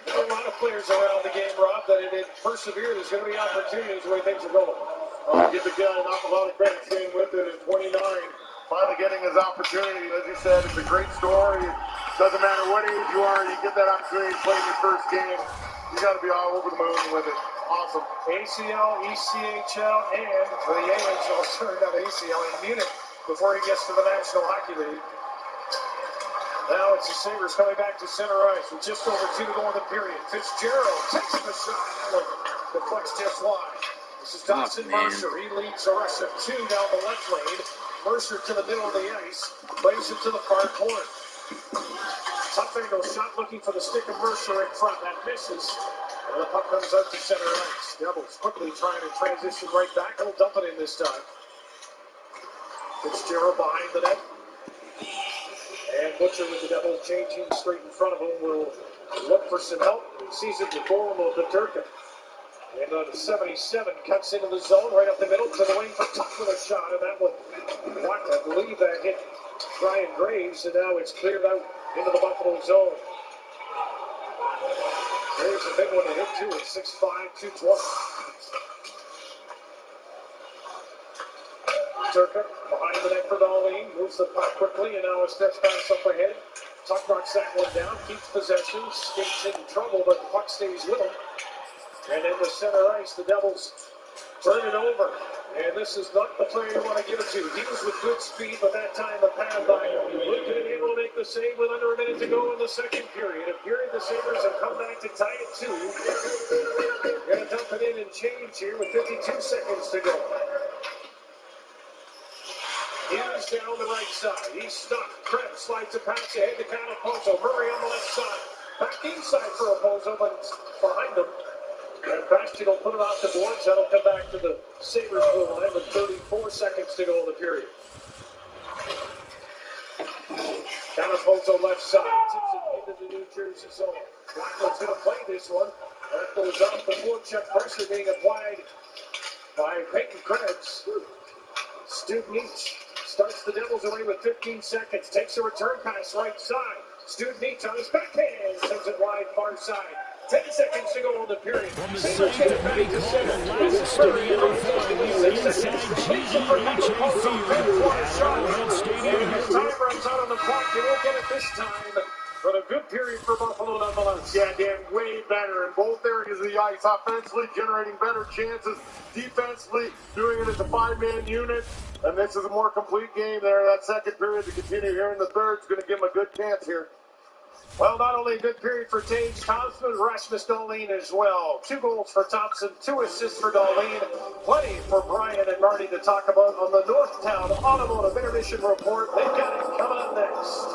There are a lot of players around the game, Rob, that if it persevered, there's going to be opportunities the way things are going. Give the guy an awful lot of credit staying with it at 29. Finally getting his opportunity. As you said, it's a great story. It doesn't matter what age you are, you get that opportunity to play in your first game. You got to be all over the moon with it. Awesome. ACL, ECHL, and for the AHL, sorry, not ACL, in Munich before he gets to the National Hockey League. Now it's the Sabres coming back to center ice with just over 2 to go in the period. Fitzgerald takes the shot. Deflects just wide. This is Dawson Mercer. He leads the rush of 2 down the left lane. Mercer to the middle of the ice. Plays it to the far corner. Tough angle shot looking for the stick of Mercer in front. That misses. And the puck comes out to center ice. Devils quickly trying to transition right back. They'll dump it in this time. Fitzgerald behind the net. And Butcher with the Devils changing straight in front of him will look for some help. He sees it before him with Peterka. And on 77 cuts into the zone right up the middle to the wing for Tuck with a shot. And that one blocked. I believe that hit Brian Graves. And now it's cleared out into the Buffalo zone. Graves a big one to hit too at 6'5", 220. Turka behind the net for Darlene, moves the puck quickly, and now a stretch pass up ahead. Tuck knocks that one down, keeps possession, skates in trouble, but the puck stays with him. And in the center ice, the Devils turn it over. And this is not the player you want to give it to. He was with good speed, but that time the pad by Luke been able to make the save with under a minute to go in the second period. A period the Sabres have come back to tie it 2. Going to dump it in and change here with 52 seconds to go. Hughes down the right side. He's stuck. Krebs slides a pass ahead to Canapozo. Murray on the left side. Back inside for Opozo, but it's behind him. And Bastian will put it off the boards. That'll come back to the Sabres goal line with 34 seconds to go in the period. Canapozo left side. Tips it into the New Jersey zone. Blackwood's going to play this one. That goes off the forecheck. Pressure being applied by Peyton Krebs. Stu Neach starts the Devils away with 15 seconds. Takes a return pass right side. Stu Neach on his backhand. Sends it wide far side. 10 seconds to go in the period. From the site that may be called the loudest in the NFL, we are inside GEHA Field at Arrowhead Stadium. Time runs out on the clock. They won't get it this time. But a good period for Buffalo nonetheless. Yeah, Dan, way better in both areas of the ice. Offensively, generating better chances. Defensively, doing it as a 5-man unit. And this is a more complete game there. That second period to continue here in the third is going to give them a good chance here. Well, not only a good period for Tage Thompson, Rasmus Dahlin as well. 2 goals for Thompson, 2 assists for Dahlin. Plenty for Brian and Marty to talk about on the Northtown Automotive Intermission Report. They've got it coming up next.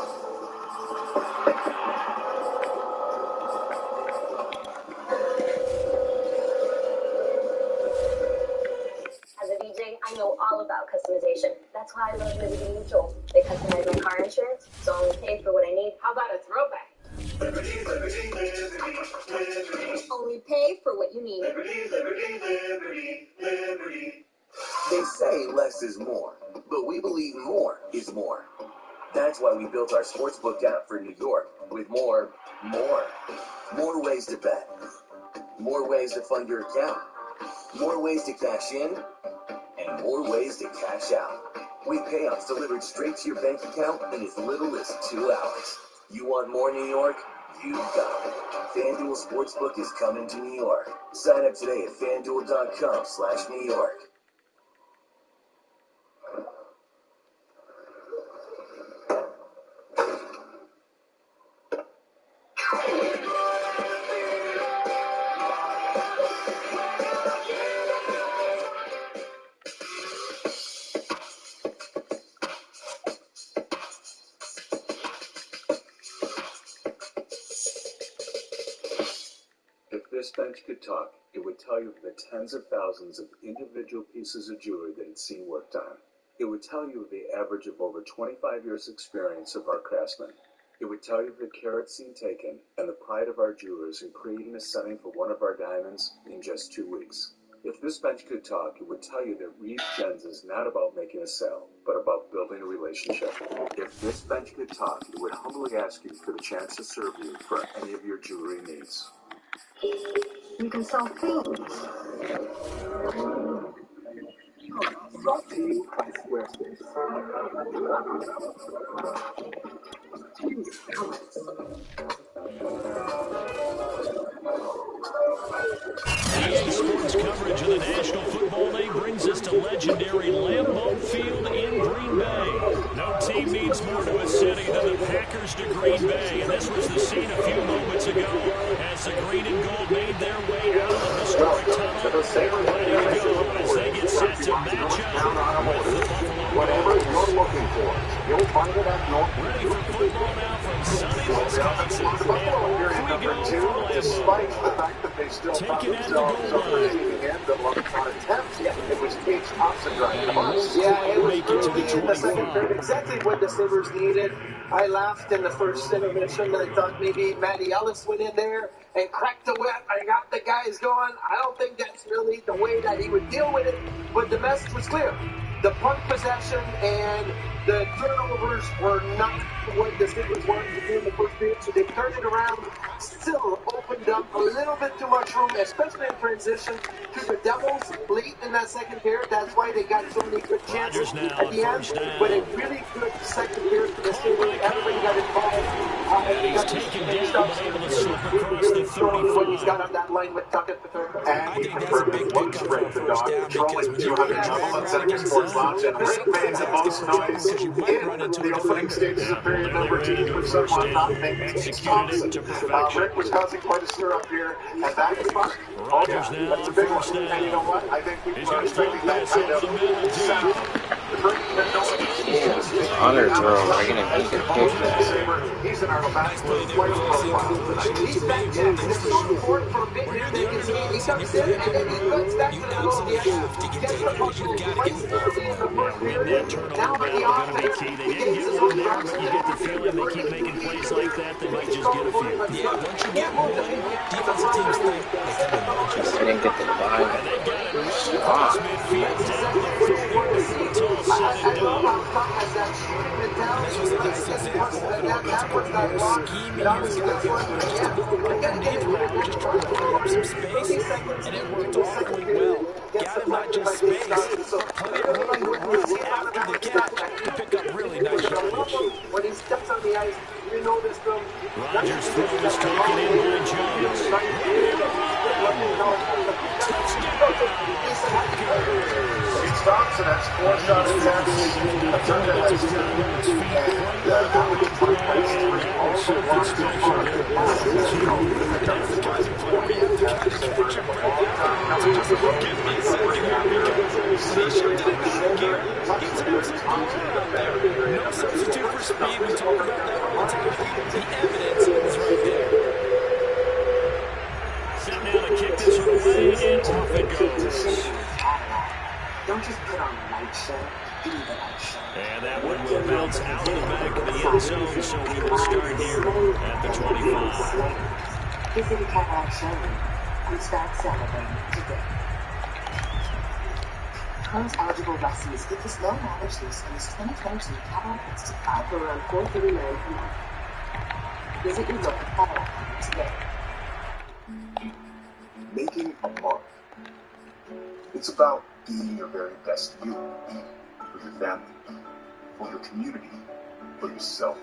As a DJ, I know all about customization. That's why I love Liberty Mutual. They customize my car insurance, so I only pay for what I need. How about a throwback? Liberty, liberty, liberty, liberty. Only pay for what you need. Liberty, liberty, liberty, liberty. They say less is more, but we believe more is more. That's why we built our sportsbook app for New York with more ways to bet, more ways to fund your account, more ways to cash in, and more ways to cash out. With payouts delivered straight to your bank account in as little as 2 hours. You want more New York? You got it. FanDuel Sportsbook is coming to New York. Sign up today at FanDuel.com/New York. If this bench could talk, it would tell you of the tens of thousands of individual pieces of jewelry that it's seen work on. It would tell you of the average of over 25 years' experience of our craftsmen. It would tell you of the carats seen taken and the pride of our jewelers in creating a setting for one of our diamonds in just 2 weeks. If this bench could talk, it would tell you that Reed Gens is not about making a sale, but about building a relationship. If this bench could talk, it would humbly ask you for the chance to serve you for any of your jewelry needs. You can sell things. Brought to you by Squarespace. EA Sports coverage of the National Football League brings us to legendary Lambeau Field in Green Bay. No team means more to a city than the Packers to Green Bay, and this was the scene a few moments ago as the green and gold made their way out of the historic tunnel. Ready to go as they get set to match up with the Buffalo Whatever Bills. you're looking for, you'll find it at North. Ready for football now from sunny Wisconsin. go number for 2, Lambeau. despite the fact that they still found Taken at the themselves goal line. receiving end of on attempts. It was Cage Thompson driving And the he won't bus. Yeah, quite it was make it to the early in the second 25. period, exactly what the Sabres needed. I laughed in the first intermission. I thought maybe Matty Ellis went in there and cracked the whip. I got the guys going. I don't think that's really the way that he would deal with it, but the message was clear. The puck possession and the turnovers were not what the Sabres wanted to do in the first period, so they turned it around, still opened up a little bit too much room, especially in transition, to the Devils late in that second period. That's why they got so many good chances Rogers now at on the end, first down. but a really good second period for the Caught by Sabres. Everybody got involved. And he's taken down, but able to slip across the 35. What he's got on that line with Tuckett. And I he think that's a confirmed big his looks pickup for break a the first dog, down because patrolling when you're running 200 drag supplements route at a against sports zone, lounge, and Rick made sometimes the asking most for trouble noise because you might in run into the a opening defender. stages of period Well, number they ran 2 into a with first someone not down, named Cage executed Thompson. it to perfection. Rick was causing quite a stir up here, and that is fun. Rogers now That's a on big first one. down. And you know what? I think He's people are going to throw expecting that this kind over the middle of deep. sound to bring the noise. Honor throw. Are you gonna make a kick that? He's in our Nice play backward there player where you see profile Cooper tonight. Shields He's to be back, able yeah. to push It's the so shoulder. important for a bit When here you're the that he underdogs and you're comes in playing and then under he the cuts weather, back you to the middle of the absolutely ice, have to gets contain the it puck because you've got to get twice the ball. early in the Yeah, first win period. that turnover Now on the battle going to be offense, key. They he didn't gains get his one own there, drops. but you get the feeling they keep making plays like that, they might just get a few. Yeah, once you get one, defensive teams think they come in bunches. I didn't get the vibe. And they've got it right across Swat. midfield, down the 30 when it's all said and I love done. how Tuck has that shooting And this mentality. was He a likes nice to get past example of an that offensive was that coordinator block. scheming It his obviously guys worked. to Yeah, go I gotta give underneath it credit. Rogers, try to free up some space, 30 seconds and it in worked the second awfully period well. gets Got him not deflected by just Cage space, Thompson. So but plenty of really, room to when you run see an after the automatic catch stop, to pick up really nice I love yardage. him when he steps on the ice. You know this from Rogers' throw is taken in by Jones. Ready to run. Cage Thompson has 4 shot attempts, a turnover has 2, and how many touchdowns? That was something special there. And that's the kind of player you have to kind of catch your breath afterwards and just give me a second here because when he shoved it in high gear, he was an absolute clown out there. No substitute for speed. We talked about that all the time. The evidence was right there. Set now to kick this one away, and off it goes. Don't just put on a night show, be the night show. And that one will bounce out of the back of the end zone, so we will start here at the 25. Visit the Cadillac showroom and start celebrating today. Current eligible lessees get this low mileage lease on this 2022 Cadillac X5 for around $439 per month. Visit your local Cadillac dealer today. Making a mark. It's about being your very best you. For your family, for your community, for yourself.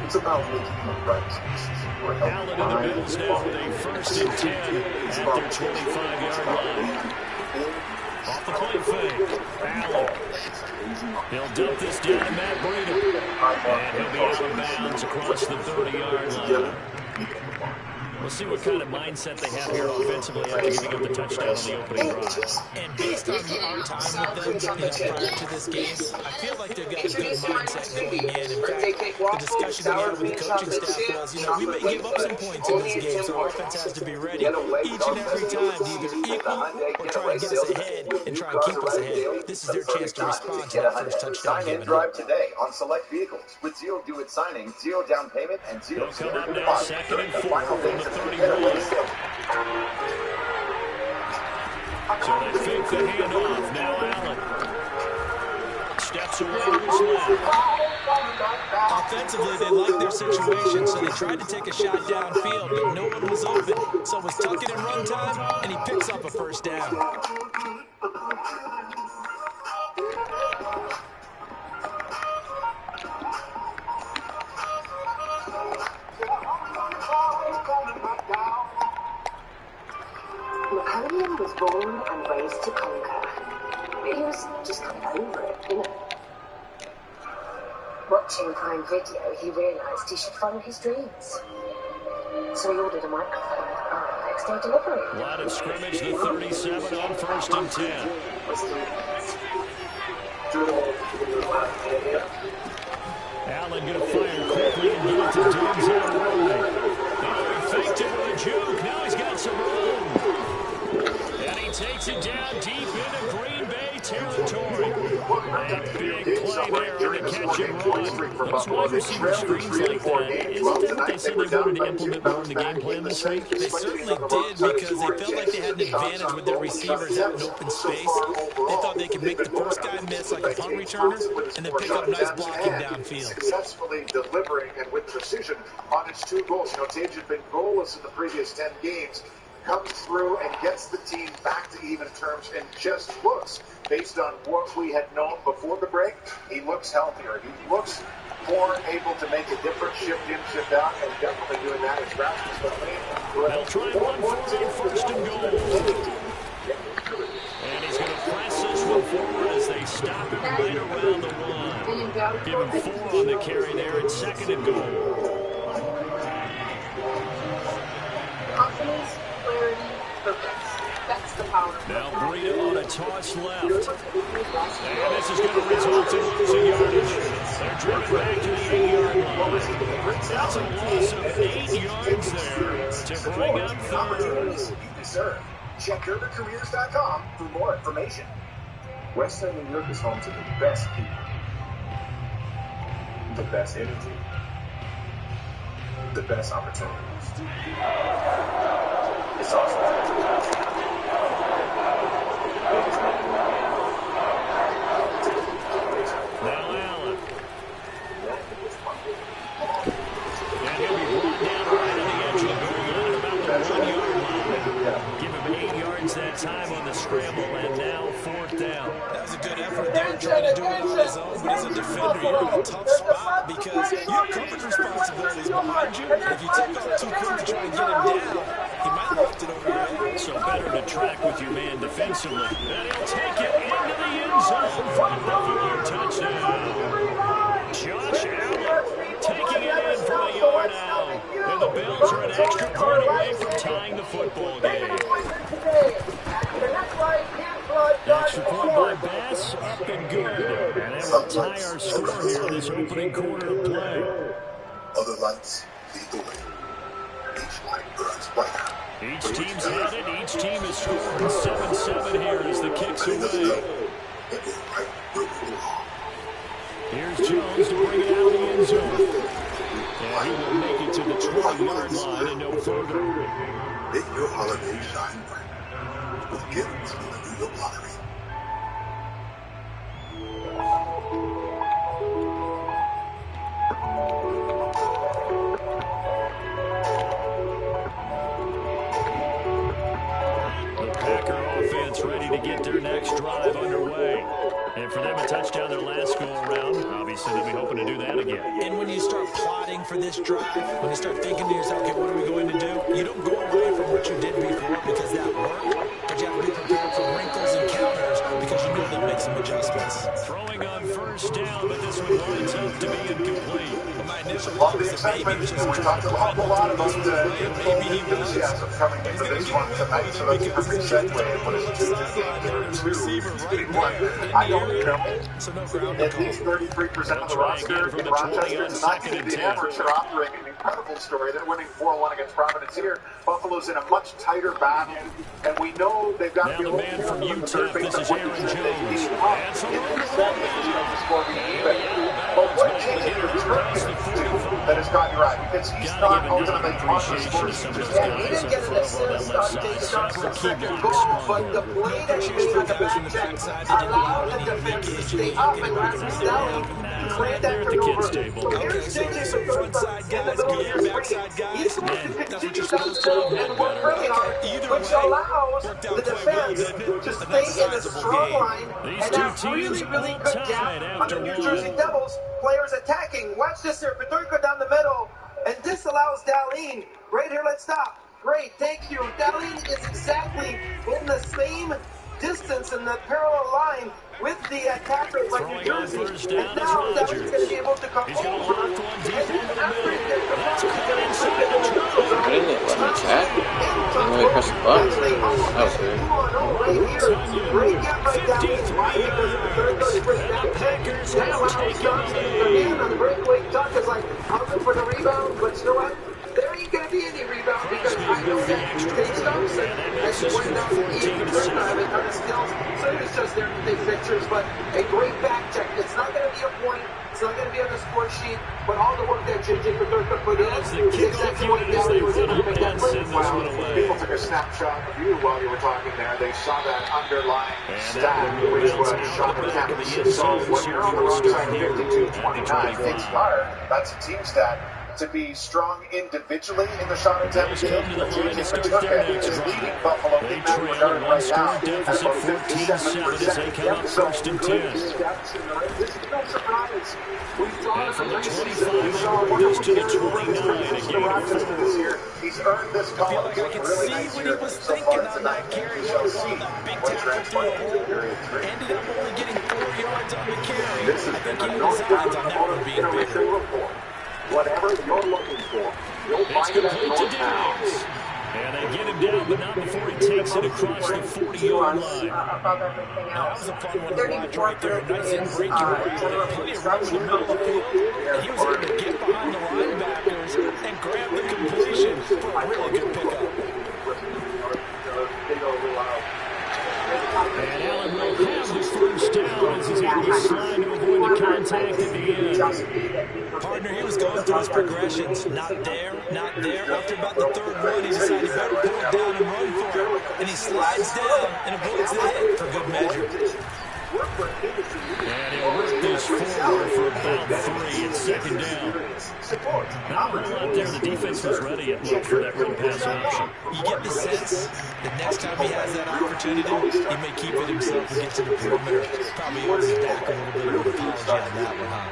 It's about making the right choices for a healthy Allen and the mind. Bills now with a 1st and 10 It's at about their 25-yard line. Off the play fake, Allen. He'll dump this down to Matt Breida. And he'll be out of bounds across the 30-yard line. We'll see what kind of mindset they have here offensively after giving up the touchdown on the opening drive. And based on our time with them, prior to this game, I feel like they've got a good mindset going in. In fact, the discussion we had with the coaching staff was, we may give up some points in this game, so our offense has to be ready each and every time to either equal or try and get us ahead and try and keep us ahead. This is their chance to respond to that first touchdown given Drive up. today on select vehicles with zero due at signing, zero down payment, and zero They'll come up standard now, deposit 2nd and during the 4 final from days the of the 31. getaway sale. So they fake the handoff. Now Allen steps away to his left. Offensively, they liked their situation, so they tried to take a shot downfield, but no one was open. So it was tuck it in run time, and he picks up a first down. Napoleon was born and raised to conquer. He was just kind of over it, Watching a crime video, he realised he should follow his dreams. So he ordered a microphone next day delivery. Line of scrimmage, the 37 on 1st and 10. Allen going to fire quickly and get it to Denzel Roy. Oh, he faked it the juke. Now he's got some room. And he takes it down deep into Green Bay territory. A big play there on the catch and run. Those wide receiver screens like that, isn't that what they said they wanted to implement more in the game plan this week? They certainly did because they felt like they had an advantage with their receivers out in open space. They thought they could make the first guy miss like a punt returner and then pick up nice blocking downfield. Successfully delivering and with precision on its 2 goals. You know, Tage had been goalless in the previous 10 games. Comes through and gets the team back to even terms and just looks, based on what we had known before the break, he looks healthier. He looks more able to make a different shift in, shift out, and definitely doing that as Rasmus They'll try and run for it on first and goal. And he's going to press this one forward as they stop him right around the 1. Give him 4 on the carry there at second and goal. Confidence, clarity, purpose. That's the power. Now Breida on a toss left. And this is going to result in losing yardage. They're driven back to the 8-yard line. That's a loss of 8 yards there to bring up third. You deserve. Check derbycareers.com for more information. Western New York is home to the best people, the best energy, the best opportunities. It's also now Allen. And he'll be brought down right on the edge of the goal line at about the 1-yard line. Give him 8 yards that time on the scramble, and now 4th down. That was a good effort there, trying to do it on his own, but as a defender, you're in a tough spot because you have coverage responsibilities behind you. If you take off too quick to try and get him down, he might have left it over your head. So better to track with your man defensively. And he'll take it into the end zone for the Buffalo touchdown. Josh Allen taking it in from a yard out. And the Bills are an extra point away from tying the football game. Extra point by Bass, up and good. And that will tie our score here this opening quarter of play. Other lights lead the way. Each light burns brighter. Each team's had it. Each team has scored 7-7 here as the kick's away. Here's Jones to bring it out of the end zone. And he will make it to the 20-yard line and no further. Make your holiday shine bright with gifts from the New York Lottery. Ready to get their next drive underway. And for them, a touchdown their last go-around. Obviously, they'll be hoping to do that again. And when you start plotting for this drive, when you start thinking to yourself, okay, what are we going to do? You don't go away from what you did before because that worked, but you have to be prepared for wrinkles and counters because you know they'll make some adjustments. Throwing on first down, but this one winds up to be incomplete. Well, my initial thought was that maybe he was just trying to block the lot about maybe he was. coming into this one tonight, so that's a perfect segue. What is it? Receiver right there. I don't know. So no ground At least 33% of the roster in Rochester tonight. The Hammers are operating an incredible story. They're winning 4-1 against Providence here. Buffalo's in a much tighter battle, and we know they've got now the man from UTEP, this is Aaron Jones. And some but what changes that has got you right? Because he's not ultimately on the score sheet. And he didn't get an assist on Tage Thompson's second goal, but the play that he made on the back check allowed the defense to stay up and Rasmus Dowling played that turnover. So here's JJ the third side in the middle of your screen. He's supposed to continue that serve and work really hard, which allows the defense to stay in a strong line and have really, really good depth on the New Jersey Devils. Players attacking. Watch this here. Peterka down the middle. And this allows Dahlin. Right here, let's stop. Great, thank you. Dahlin is exactly in the same distance in the parallel line with the attackers like New Jersey. And now Dahlin's going to be able to come over. And after he gets the ball, he's going to inside the neutral zone. I didn't let me chat. I didn't really press the button. That was weird. Right here. Great get by Dahlin. Why? Because of the third break down check. That allows Johnson to come in on the breakaway. Tuck is like, I'll go for the rebound, but you know what? There ain't going to be any rebound because I Kansas scored 14-7. A ton of skills, so he was just there to take pictures, but a great back check. It's not going to be a point, it's not going to be on the score sheet, but all the work that JJ Peterka put in As the kickoff unit as they run up and send this one away. People took a snapshot of you while you were talking there. They saw that underlying stat, which was shot attempts. So when you're on the wrong side of 52-29, it's hard. That's a team stat. To be strong individually in the shot attempt game, JJ Peterka is leading Buffalo in that regard right now. At about 57%. So, this is no surprise. We saw and it from in the the 25, we saw it what goes to the he 29, a gain of 4. this year. He's earned this I feel call. like I can see what he was thinking on that carry. We saw that big tackle through the hole. Ended up only getting 4 yards on the carry. This is I think he knew his odds on that one being bigger. Whatever you're looking for, you'll It's find it at complete to Northtown. Diggs. And they get him down, but not before he takes it across the 40-yard line. Above everything That else. was a fun one to watch right there. Nice and breaking right. Plenty of room in the middle of the field. And he was able to get behind the linebackers and grab the completion for a really good pickup. And Allen will have the first down as he's able to slide to avoid the contact at the end. Partner, he was going through his progressions. Not there, not there. After about the third one, he decided he better pull it down and run for it. And he slides down and avoids the hit for good measure. And he'll work this forward for about 3. It's second down. Not a whole lot there. The defense was ready, it looked, for that run pass option. You get the sense that next time he has that opportunity, he may keep it himself and get to the perimeter. Probably owes his back a little bit of an apology on that one, huh?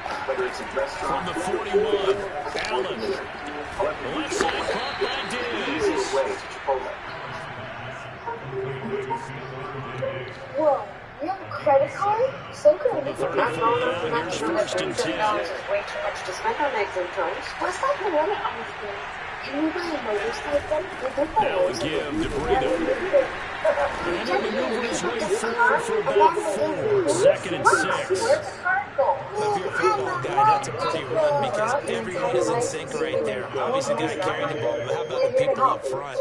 From the 41, Allen. Left side caught by Diggs. Whoa, you have a credit card? So good. The 34 now, here's first and 10. $10 is way too much to spend on eggs and toast. What's that the limit on this thing? Can you buy a motorcycle? Now a give to Breida. And he'll maneuver his way forward for about 4. Second and 6. Where's the card go? If you're a football guy, that's a pretty run because everyone is in sync right there. Obviously, the guy carrying the ball, but how about the people up front?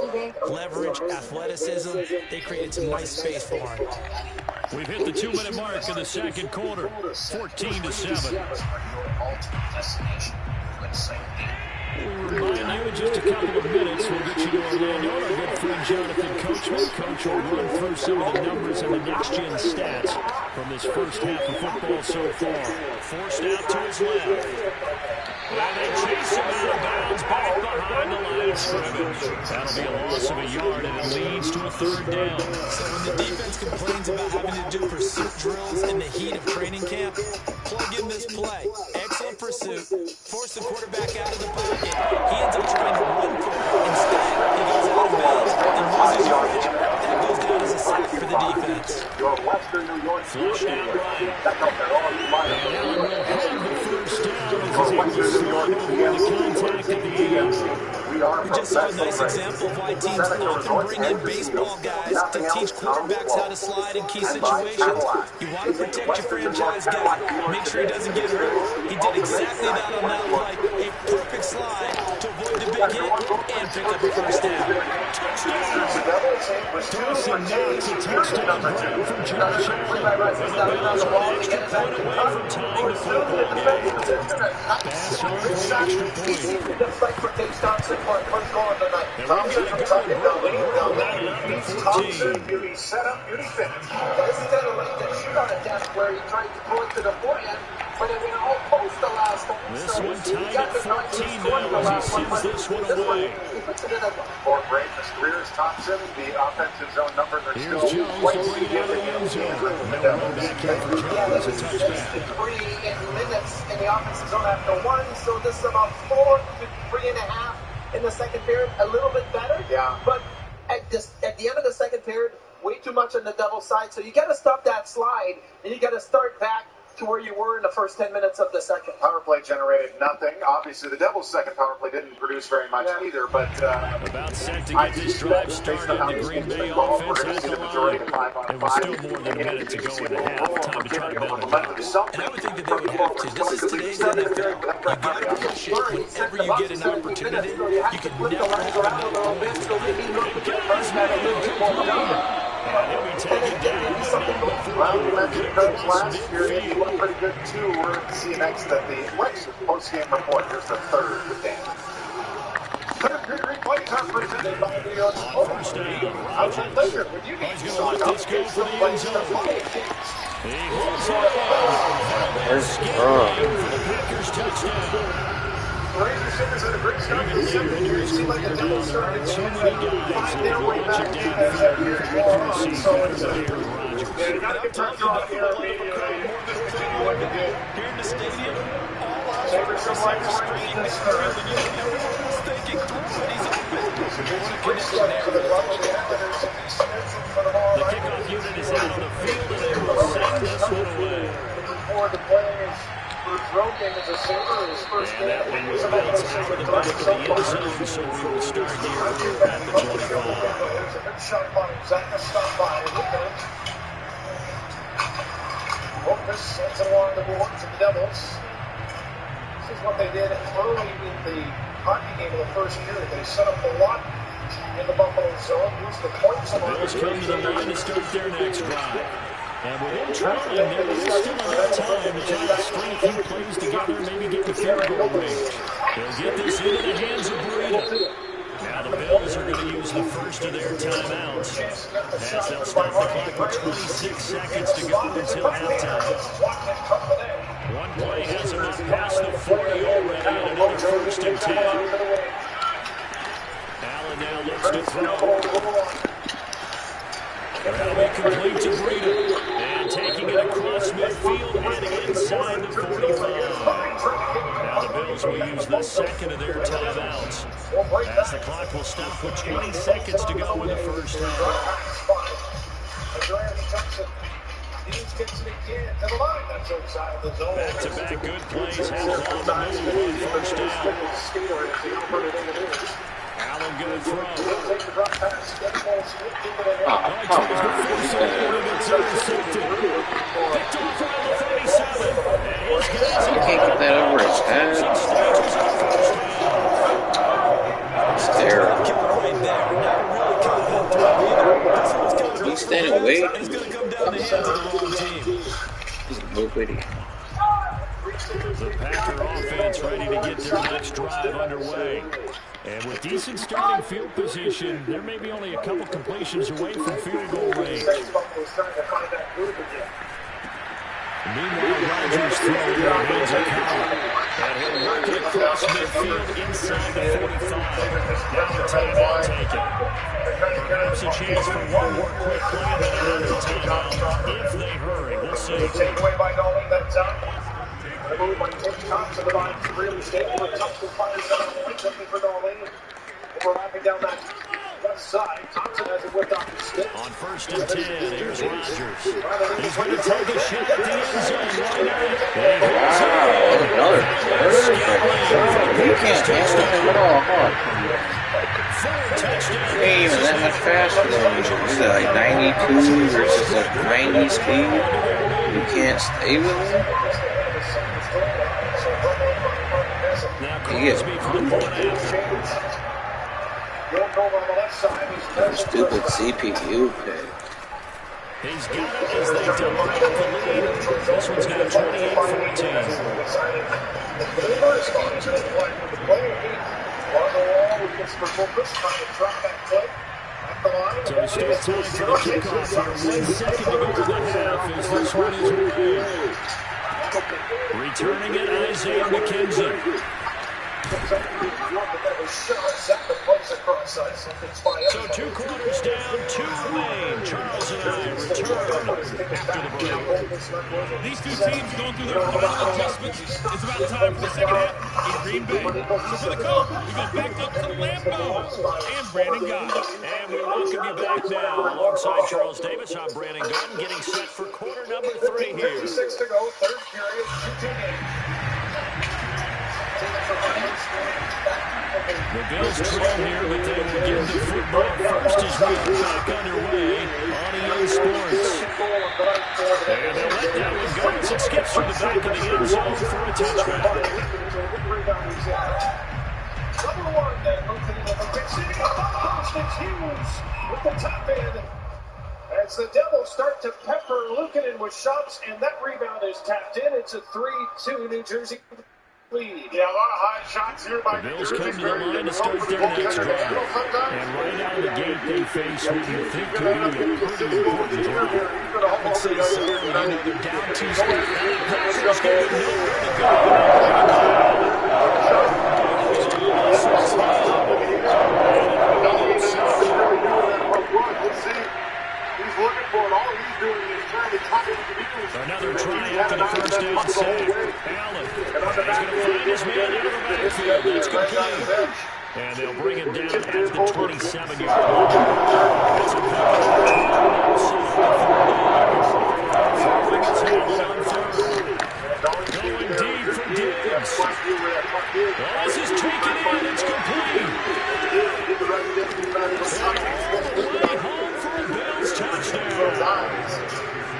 Leverage, athleticism, they created some nice space for him. We've hit the 2-minute mark in the second quarter. 14-7. We'll remind you in just a couple of minutes, we'll get you to Orlando and our good friend Jonathan Coachman. Coach will run through some of the numbers and the next-gen stats from this first half of football so far. Forced out to his left. And they chase him out of bounds back behind the line of scrimmage. That'll be a loss of a yard, and it leads to a third down. So when the defense complains about having to do pursuit drills in the heat of training camp, plug in this play. Excellent pursuit. Force the quarterback out of the pocket. He ends up trying to run for it. Instead, he goes out of bounds and loses yardage. That goes down as a sack for the defense. Flushed out right. And Allen will have the first down as he's able to slide over the contact at the end. We just saw a nice example of why teams often bring in baseball guys to teach quarterbacks how to slide in key situations. You want to protect your franchise guy. Make sure he doesn't get hurt. He did exactly that on that play. A perfect slide to avoid the big hit and pick up a first down. Dawson Knox, a touchdown grab from Josh Allen. And the Bills are an extra point away from tying the football game. Pass on for an extra point. Just like for Dave Thompson, what's going on tonight? Thompson Thompson, beauty setup, beauty finish. This is kind of like that shootout attempt where he tried to pull it to the forehand, but it went all post the last time. This one tied at 14 now as he sends this one away. For great careers, Thompson, the offensive zone number. Here's Jones, they'll bring it out of the end zone. No run back here for Jones, a touchback. 3 minutes in the offensive zone after 1, so this is about 4 to 3.5 in the second period. A little bit better, but at the end of the second period, way too much on the double side. So you got to stop that slide, and you got to start back to where you were in the first 10 minutes of the second. Power play generated nothing. Obviously, the Devils' second power play didn't produce very much either, but About set to get this drive started. The Green Bay offense at the line. It was still more than a minute to go in the half. Time to try to bend the dial. And I would think that they would have to. This is today's NFL. You got to push it whenever you get an opportunity. You can never have enough points. And he'll be taken down. Well, you mentioned Cubs last year. He looked pretty good, too. We're going to see next at the Regs post-game report. Here's the third with Dan. First down, Rodgers. He's going to let this go for the end zone. He holds it on. Escaping for the Packers touchdown. Even the Raiders like the Devils started too many guys. They'll go let you downfield and see better than Aaron Rodgers. And I'm talking about Buffalo more than anyone to do. Here in the stadium, all eyes are on the screen. Everyone is thinking, he's open. The kickoff unit is out on the field, and they will send this one away. For the players. And that one was bounced out of the middle of the end zone, so we will start here at the 25. There's a good shot by Zach. Stop by. Focus sends it along the board to the Devils. This is what they did early in the hockey game of the first period. They set up a lot in the Buffalo zone. Used the points. The Bills come to the line to start their next drive. And with them trailing, there is still enough time to try to string a few plays together and maybe get the field goal range. They'll get this into the hands of Breida. Now the Bills are going to use the first of their timeouts as they'll stop the clock with 26 seconds to go until halftime. One play has them up past the 40 already, and another first and 10. Allen now looks to throw. That'll be complete to Breida. And taking it across midfield and inside the 45. Now the Bills will use the second of their timeouts as the clock will stop with 20 seconds to go in the first half. Back-to-back good plays have them on the move on first down. Allen going to throw. You can't get that over his head. It's terrible. He's standing away. He's nobody. The Packer offense ready to get their next drive underway. And with decent starting field position, there may be only a couple completions away from field goal range. Meanwhile, Rodgers throwing it hands of Cowell. And he'll work it across midfield inside the 45. Now the timeout taken. Perhaps a chance for one more quick play and then another timeout if they hurry. We'll see. Taken away by Dolly. That's out. The move by Tim Thompson. The line really stable. Thompson fires out. Looking for Dolly. Overlapping down that left side. Thompson has it whipped off his stick. On first and 10, here's Rodgers. He's going to take a shot at the end zone. Wow, another perfect. You can't handle him at all, huh? He ain't even that much faster than you. Is it like 92 versus a 90 speed? You can't stay with him? Yeah. Stupid CPU pick. He's got it as they divide the lead. This one's got a 28-14. So still time for the kickoff here. 1 second to go in the half as this one is away. Returning it, Isaiah McKenzie. So 2 quarters down, 2 remain. Charles I return after the break. These two teams going through their final adjustments. It's about time for the second half in Green Bay. So for the call, we go back up to Lambeau and Brandon Guy. And we welcome you back now. Alongside Charles Davis, I'm Brandon Gunn, getting set for quarter number 3 here. 56 to go, third period, 2-2 game. The Bills trail here, but they will give the football first as we are back underway on EA Sports. And they'll let that one go as it skips through the back of the end zone for a touchback. Number one, then, opening up a big city. It's Hughes with the top end. As the Devils start to pepper Luukkonen with shots, and that rebound is tapped in. It's a 3-2 New Jersey lead. Yeah, a lot of high shots here by The Bills come to the line to start their next drive. And right out of the gate, they face what you think could be a pretty important drive. I would say so. You know, they're down 2 scores. Pressure's going to nowhere to go. He's looking for it. All he's doing is trying to tie it to Another try after the first down sack. Allen is going to find his man out of the backfield. That's complete. And they'll bring him down at the 27-yard line. That's a going deep for Diggs. Well, this is taken in. It's complete. Way home for a Bills touchdown.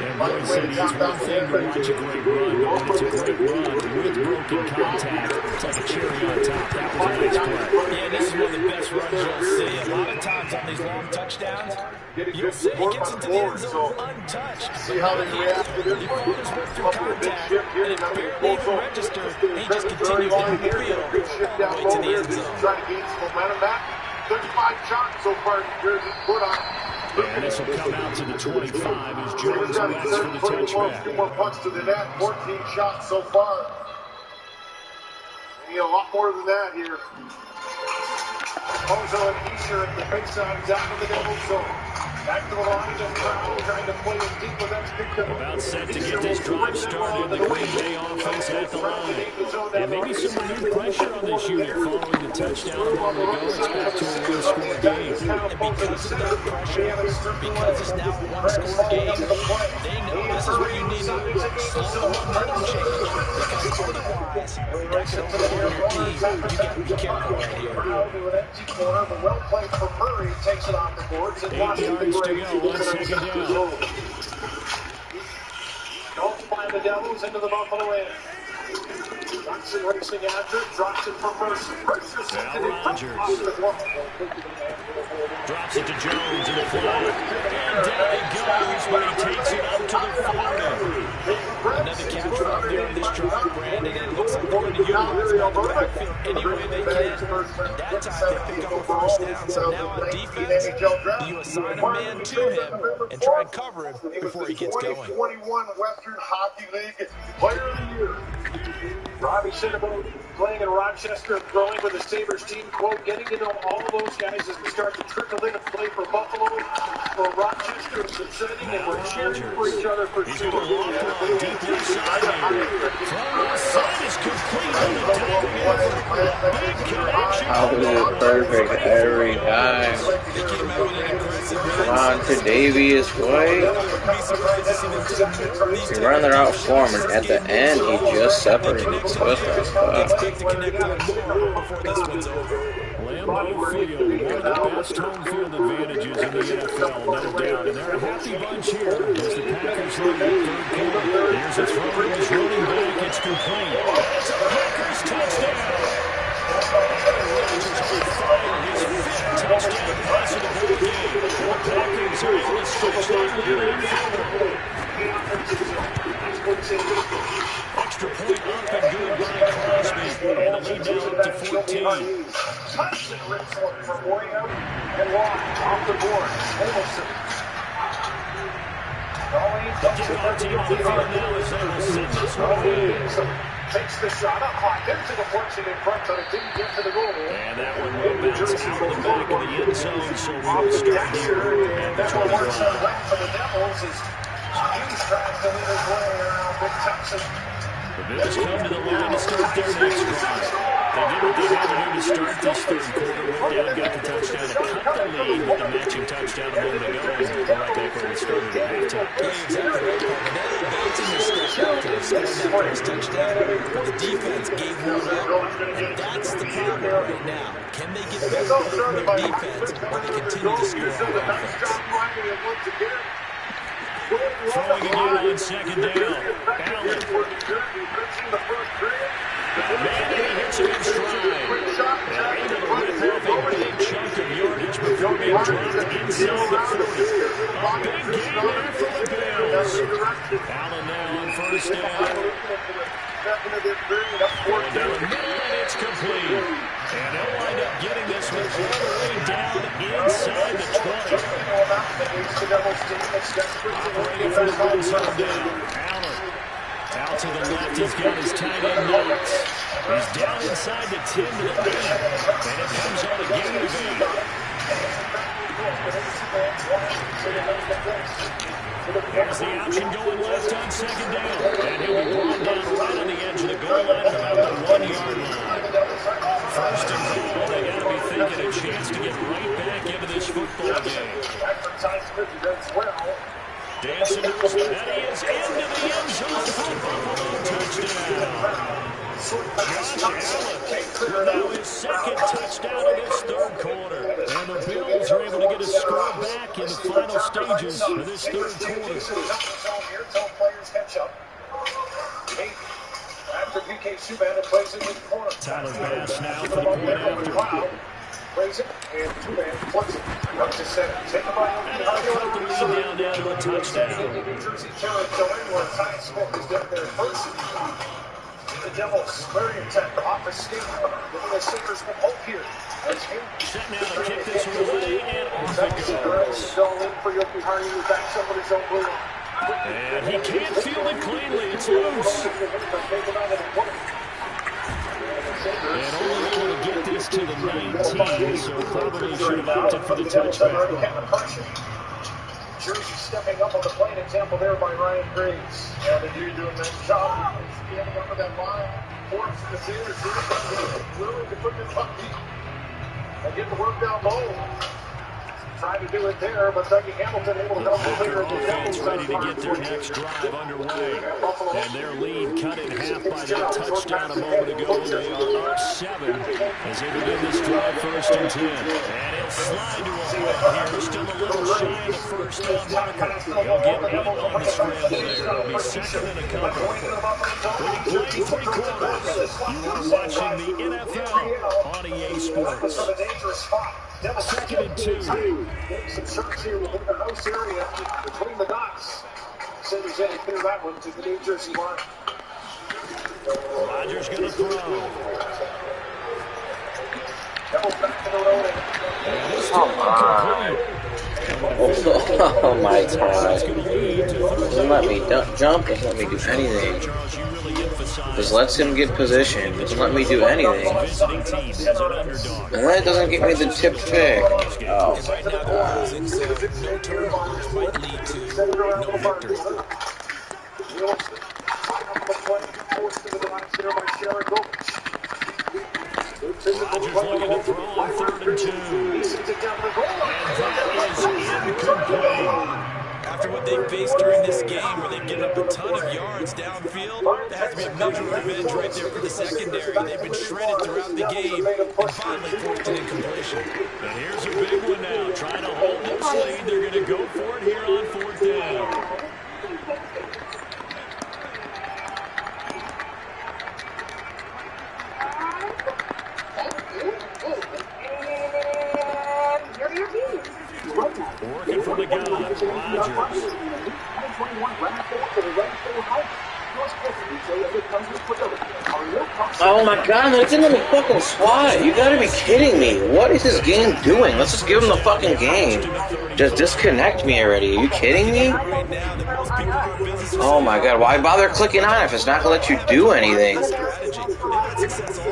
And Boyd said it's one thing to watch a great run, but when it's a great run with broken contact, it's like a cherry on top. That was a nice play. Yeah, this is one of the best runs you'll see. A lot of times on these long touchdowns, you'll see he gets into the end zone untouched. See how they react to this He one? fought his way through contact, and it barely even registered. He just continued down the field all the way to the end zone. Trying to gain some momentum back. 35 shots so far. Jersey put on. And this will come out to the 25 as Jones waits for the touchback. 2 more punts to the net. 14 shots so far. We need a lot more than that here. Bozo and Easter at the big side, down to the Devils zone. Back to the line, and Brown trying to play it deep with that. About set to get this drive started. The Green Bay offense at the line. And maybe some renewed pressure on this unit following the touchdown a moment ago. It's back to a one-score game. And because of that pressure, because it's now a one-score game, they know this is where you need to slow the momentum change. Because otherwise, that could overwhelm your team. You got to be careful right here. An empty corner, but well played for Murray. Takes it off the boards. 8 yards to go on second down. Don't find the Devils into the Buffalo end. Johnson racing after, drops it for Mercer. Now Rodgers drops it to Jones in the flat. And down he goes, but he takes it up to the 40. Another capture out there on this drive, Brandon, and it looks like they're going to utilize him on the backfield any way they can. And that time they pick up a first down. So now on defense, you assign a man to him and try and cover him before he gets going. 2021 Western Hockey League Player of the Year. Robbie Cinnamon playing in Rochester, growing with the Sabres team. Quote, getting to know all of those guys as we start to trickle in and play for Buffalo, for Rochester. It's exciting, and we're cheering for each other for He's sure. going to lock one deep inside here. Throw inside is complete on the diving effort. Big connection. How is it perfect every time? They came out with an aggressive Come on, Tre'Davious White. He run the route for him, and at the end, he just separated. What the fuck? Lambeau Field, one of the best home field advantages in the NFL, no doubt. And they're a happy bunch here as the Packers lead at third quarter. Here's a throw to his running back. It's complete. It's a Packers touchdown. Rodgers on fire. His 5th touchdown pass of the ball game. The Packers are able to stretch that lead further. Extra point up and good by Crosby. And the lead now up to 14. Thompson rips one from way out and wide off the board. Olsen. Kickoff team on the field now as they will send this one away. Takes the shot up high. There's a deflection in front, but it didn't get to the goal. And that one will bounce out of the back of the end zone, so we will start here at the 25. passes. He's trying to lead his way around Big Texas. The Bills come to the line to start their next drive. They did what they had to do to start this third quarter. Went down, got the touchdown to cut the lead with the matching touchdown a moment ago. And we're right back where we started at halftime. Yeah, you're exactly right, Paul. The net bouncing their step back and scoring that first touchdown. But the defense gave one up. And that's the problem right now. Can they get better from their defense while they continue to score on offense? Throwing again on second down. Allen. Man, he hits him in stride. And able to rip off a big chunk of yardage before being dropped inside the 40. A big game there for the Bills. Allen now on first down. Going down the middle, and it's complete. And they'll wind up getting this one all the way down inside the 20. Operating from the right side down. Allen. Out to the left, he's got his tight end Knox. He's down inside the 10 to the 8. And it comes on a gain of 8. Here's the option going left on second down. And he'll be brought down right on the edge of the goal line at about the 1-yard line. First and goal, they got to be thinking a chance to get right back into this football game. Dancing moves, and he is into the end zone for a Buffalo touchdown. Josh Allen with now his second touchdown of this third quarter. And the Bills are able to get a score back in the final stages of this third quarter. After ps5 plays it in the corner. Tyler Bass now for the point after. Plays it, and two-man flips it. Up to center. Taken by and they'll cut the lead down now to a touchdown. New Jersey territory where tie score is down there first. The Devils, very intent off a skate. Giving the Sabres some hope here. Set now to kick this one away, and off it goes. And he can't field it cleanly. It's loose. And only able to get this to the 19, so probably should have opted for the touchback. Jersey stepping up on the plane example there by Ryan Graves. Yeah, they do a nice job. Standing up with that line. Force the Sabres willing to put this up deep and get the work down low. Trying to do it there, but Dougie Hamilton able to help their offense ready to get their next drive underway. And their lead cut in half by that touchdown a moment ago. They are up 7 as they begin this drive first and 10. And he'll slide to a point here. Still a little shy of the first down marker. He'll get 8 on the scramble there. It'll be second and a couple. When you play 3 quarters, you are watching the NFL on EA Sports. Second and 2. Some shots here within the house area between the dots. Sabres had to clear that one to the New Jersey line. Rodgers going to throw. Devils back to the loading. Come on. Oh my God. Doesn't let me jump, doesn't let me do anything. Just lets him get position, doesn't let me do anything. And then it doesn't give me the tip pick. Oh my God. No turnovers might lead to no victory. Rodgers looking to throw on 3rd and 2. And that is incomplete. After what they faced during this game, where they've given up a ton of yards downfield, that has to be a major revenge right there for the secondary. They've been shredded throughout the game and finally forced an incompletion. And here's a big one now. Trying to hold this lead. They're going to go for it here on 4th down. Working from the gun, Rodgers. Oh my God, it didn't let me fucking swat it. You gotta be kidding me. What is this game doing? Let's just give him the fucking game. Just disconnect me already. Are you kidding me? Oh my God, why bother clicking on it if it's not gonna let you do anything?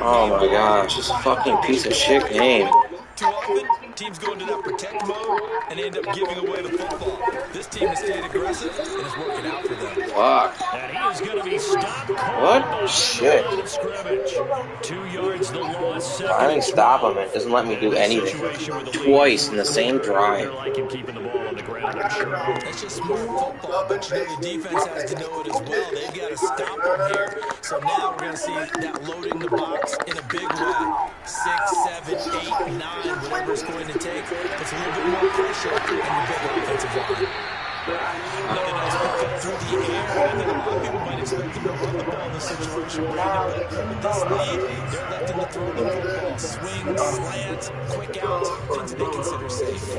Oh my gosh, this fucking piece of shit game. Too often, Teams go into that protect mode and end up giving away the football. This team has stayed aggressive, and it's working out for them. Fuck. And he is going to be stopped cold What? behind the Shit. line of scrimmage. 2 yards the loss, second Finally and stop him 12. and doesn't let me do And this anything. situation with the lead Twice in the for same Denver, drive. they're liking keeping the ball on the ground, I'm sure. That's just smart football, but you know the defense has to know it as well. They've got to stop them here. So now we're going to see that loading the box in a big way. 6, 7, 8, 9, whatever it's going to take. Puts a little bit more pressure on your bigger offensive line. Another nice pickup through the air. I think a lot of people might expect them to run the ball in this situation, Brandon, but with this lead, they're electing to throw the football. Swings, slants, quick outs, things that they consider safe.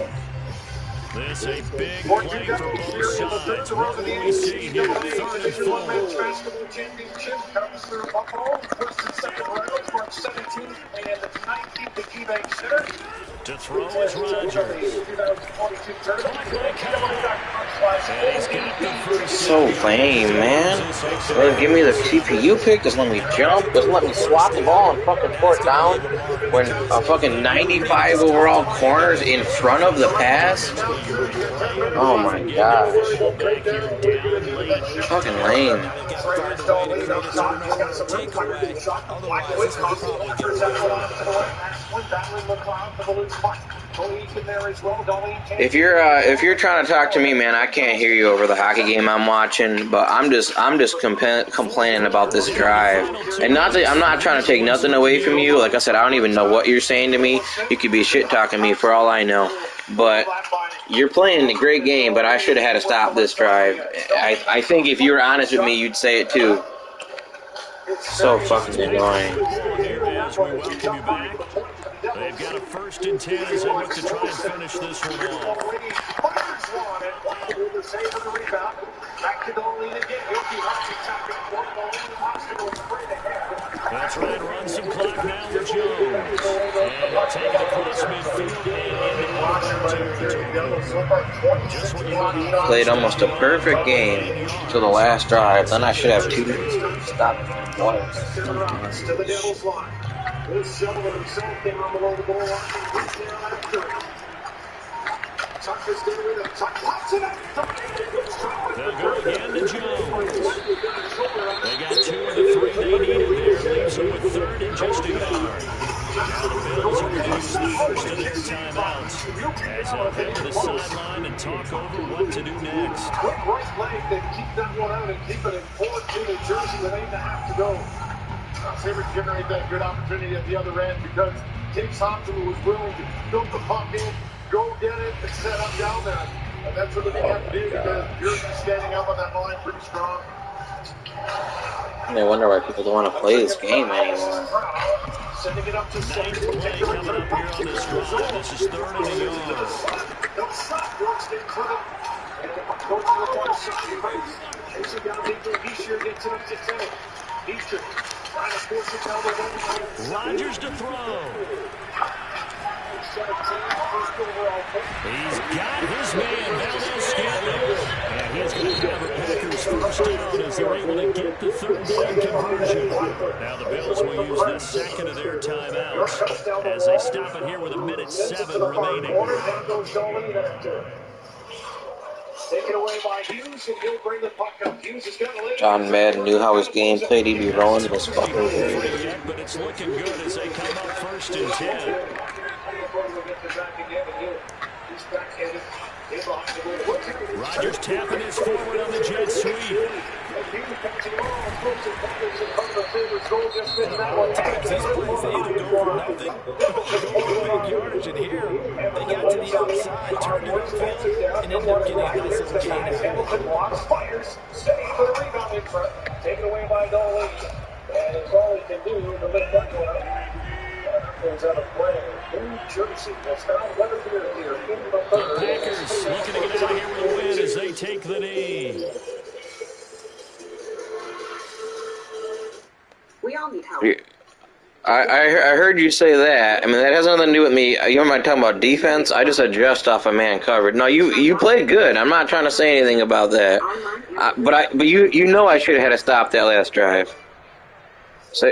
This a big play for both sides. What will we see here? Third and full. Basketball championship comes through Buffalo. First and second rounds, March 17th and 19th at KeyBank Center. To throw is Rodgers. And he's got the first. So lame, man. Doesn't give me the CPU pick, doesn't let me jump, doesn't let me swat the ball and fucking fourth down when a fucking 95 overall corner's in front of the pass. Oh my gosh. Fucking lame. If you're trying to talk to me, man, I can't hear you over the hockey game I'm watching. But I'm just complaining about this drive, and not that I'm not trying to take nothing away from you. Like I said, I don't even know what you're saying to me. You could be shit talking me for all I know. But you're playing a great game. But I should have had to stop this drive. I think if you were honest with me, you'd say it too. So fucking annoying. Here as we welcome you back. They've got a first and 10 as they look to try and finish this one off. That's right, run some clock now with Jones. And he'll take it across midfield and into territory. Just what you need. Played almost a perfect game to the last drive. Then I should have two stop twice. To the Devil's line. This gentleman himself came on below the goal line. He's there after it. Tuck is there with him. Tuck pops it up. They'll go again to Jones. They got 2 of the 3 they needed there. Leaves them with third and just a yard. Now the Bills are going to use the first of their timeouts as they'll head to the sideline and talk over what to do next. Quick right leg to keep that one out and keep it in 4-2 New Jersey with 8.5 to go. Sabres generate that good opportunity at the other end because Tim Thompson was willing to build the puck in, go get it, and set up down there. And that's what they have to do because Jersey's standing up on that line pretty strong. I wonder why people don't want to play this game anymore. Sending it up to Ninth play coming up here on this drive. This is third and a yard. No shot, works in for them. And goes to the far side. Chasing down Victor Heischer gets it up to 10. Heischer trying to force it down the lane. Rodgers to throw. He's got his man, Valdez-Scantling. And he's going to have a Packers first down as they're able to get the third down conversion. Now the Bills will use the second of their timeouts as they stop it here with 1:07 remaining. Taken away by Hughes, and he'll bring the puck up. Hughes is going to lead. John Madden knew how his game played. He'd be rolling in his fucking grave. But it's looking good as they come up first and 10. Rodgers tapping his forward on the jet sweep. Times these plays, they either go for nothing or go big yardage. And here, they got to the outside, turned it upfield, and ended up getting a nice little gain out of it. Fires, steady for the rebound in front. Taken away by Dolly. And it's all he can do to lift that one up. Goes out of play. New Jersey has found weather here in the third. The Packers looking to get out of here with a win as they take the knee. We all need help. I heard you say that. I mean, that has nothing to do with me. You might talking about defense. I just adjust off a man covered. No, you played good. I'm not trying to say anything about that. But you know I should have had to stop that last drive.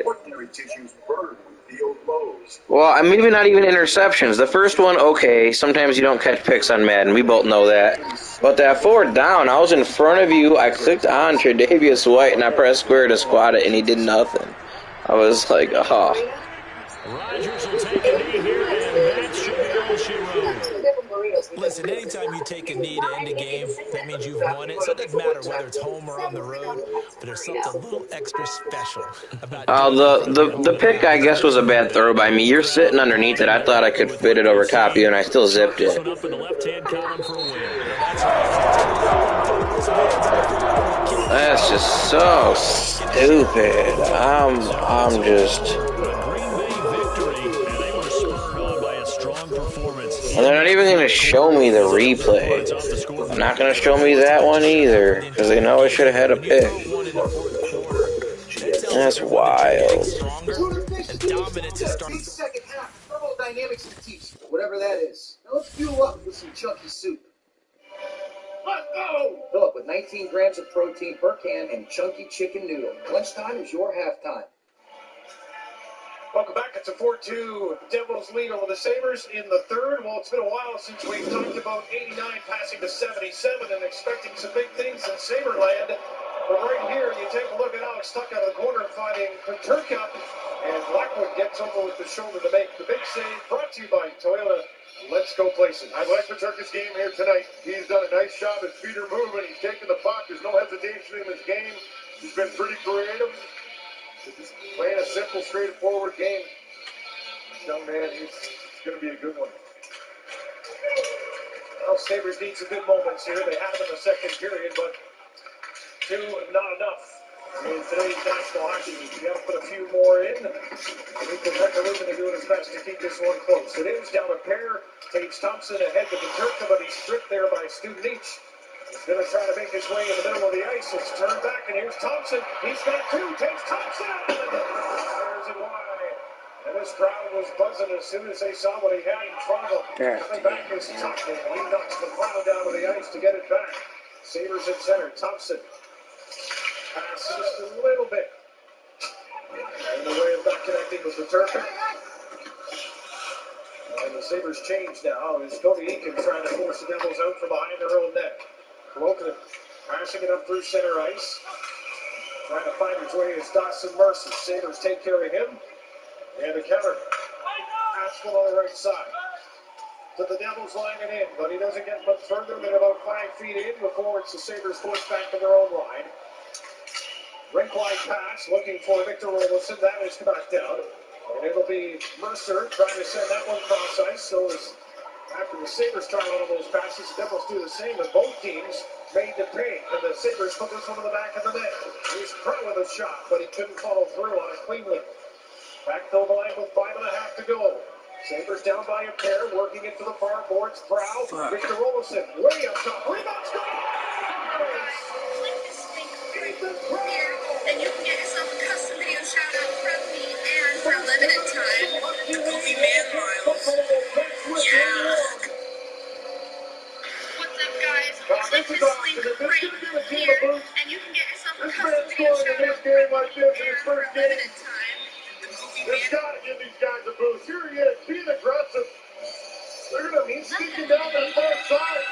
Ordinary tissues burn with field lows. Well, I'm maybe not even interceptions. The first one, okay, sometimes you don't catch picks on Madden. We both know that. But that fourth down, I was in front of you. I clicked on Tre'Davious White, and I pressed square to squat it, and he did nothing. I was like, oh. Rodgers will take a knee here, and that should be all she wrote. Listen, anytime you take a knee to end a game, that means you've won it. So it doesn't matter whether it's home or on the road, but there's something a little extra special about doing it in front of your The home pick, I crowd. guess, was a bad throw by me. You're sitting underneath it. I thought I could fit it over top of you, and I still zipped This it. one up in the left-hand column for a win. Yeah, that's right. You take a look at those vids and think about the kids. That's just so stupid. I'm just... A Green Bay victory, and they were spurred on by a strong performance. And they're not even going to show me the replay. They're not going to show me that one either, because they know I should have had a pick. That's wild. And dominance is starting. Second half, thermodynamics to teach, whatever that is. Now let's fuel up with some chunky soup. Let's go! Fill up with 19 grams of protein per can and chunky chicken noodle. Lunchtime is your halftime. Welcome back. It's a 4-2 Devils lead over the Sabres in the third. Well, it's been a while since we've talked about 89 passing to 77 and expecting some big things in Saberland. But right here, you take a look at Alex Tuck out of the corner fighting Paterka, and Blackwood gets over with the shoulder to make the big save. Brought to you by Toyota. Let's go places. I like Paterka's game here tonight. He's done a nice job. His feet are moving. He's taking the puck. There's no hesitation in his game. He's been pretty creative. Just playing a simple, straightforward game. Young man, he's going to be a good one. Well, Sabres need some good moments here. They have them in the second period, but two, not enough. In today's National Hockey League, you got to put a few more in. Paterka looking to do his best to keep this one close. It is down a pair. Taves Thompson ahead to Paterka, but he's stripped there by Studenic. He's going to try to make his way in the middle of the ice. It's turned back, and here's Thompson. He's got two. Taves Thompson! There's it wide. And this crowd was buzzing as soon as they saw what he had in front of them. Coming back is Thompson. He knocks the crowd down to the ice to get it back. Sabres at center. Thompson passes just a little bit. In the way of not connecting with the Turk. And the Sabres change now. Is Cody Eakin trying to force the Devils out from behind their own net. Loken passing it up through center ice. Trying to find his way is Dawson Mercer. Sabres take care of him. And a counter. Asheville on the right side. To the Devils lining in, but he doesn't get much further than about 5 feet in before it's the Sabres forced back to their own line. Rink wide pass, looking for Victor Olofsson. That is knocked down. And it'll be Mercer trying to send that one cross ice. So as after the Sabres try one of those passes, the Devils do the same, and both teams made the pay. And the Sabres put this one to the back of the net. He's proud with a shot, but he couldn't follow through on it cleanly. Backfill line with 5.5 to go. Sabres down by a pair, working it to the far boards. Proud. Victor Olofsson way up top. Rebound score! And you can get yourself a custom video shout out from me and for a limited time. The Goofy Man Miles. Yeah. What's up, guys? Click this link right here, and you can get yourself a custom video shout out from me and for a limited time. There's got to give these guys a boost. Here he is, being aggressive. Look at him, he's sneaking down that far side.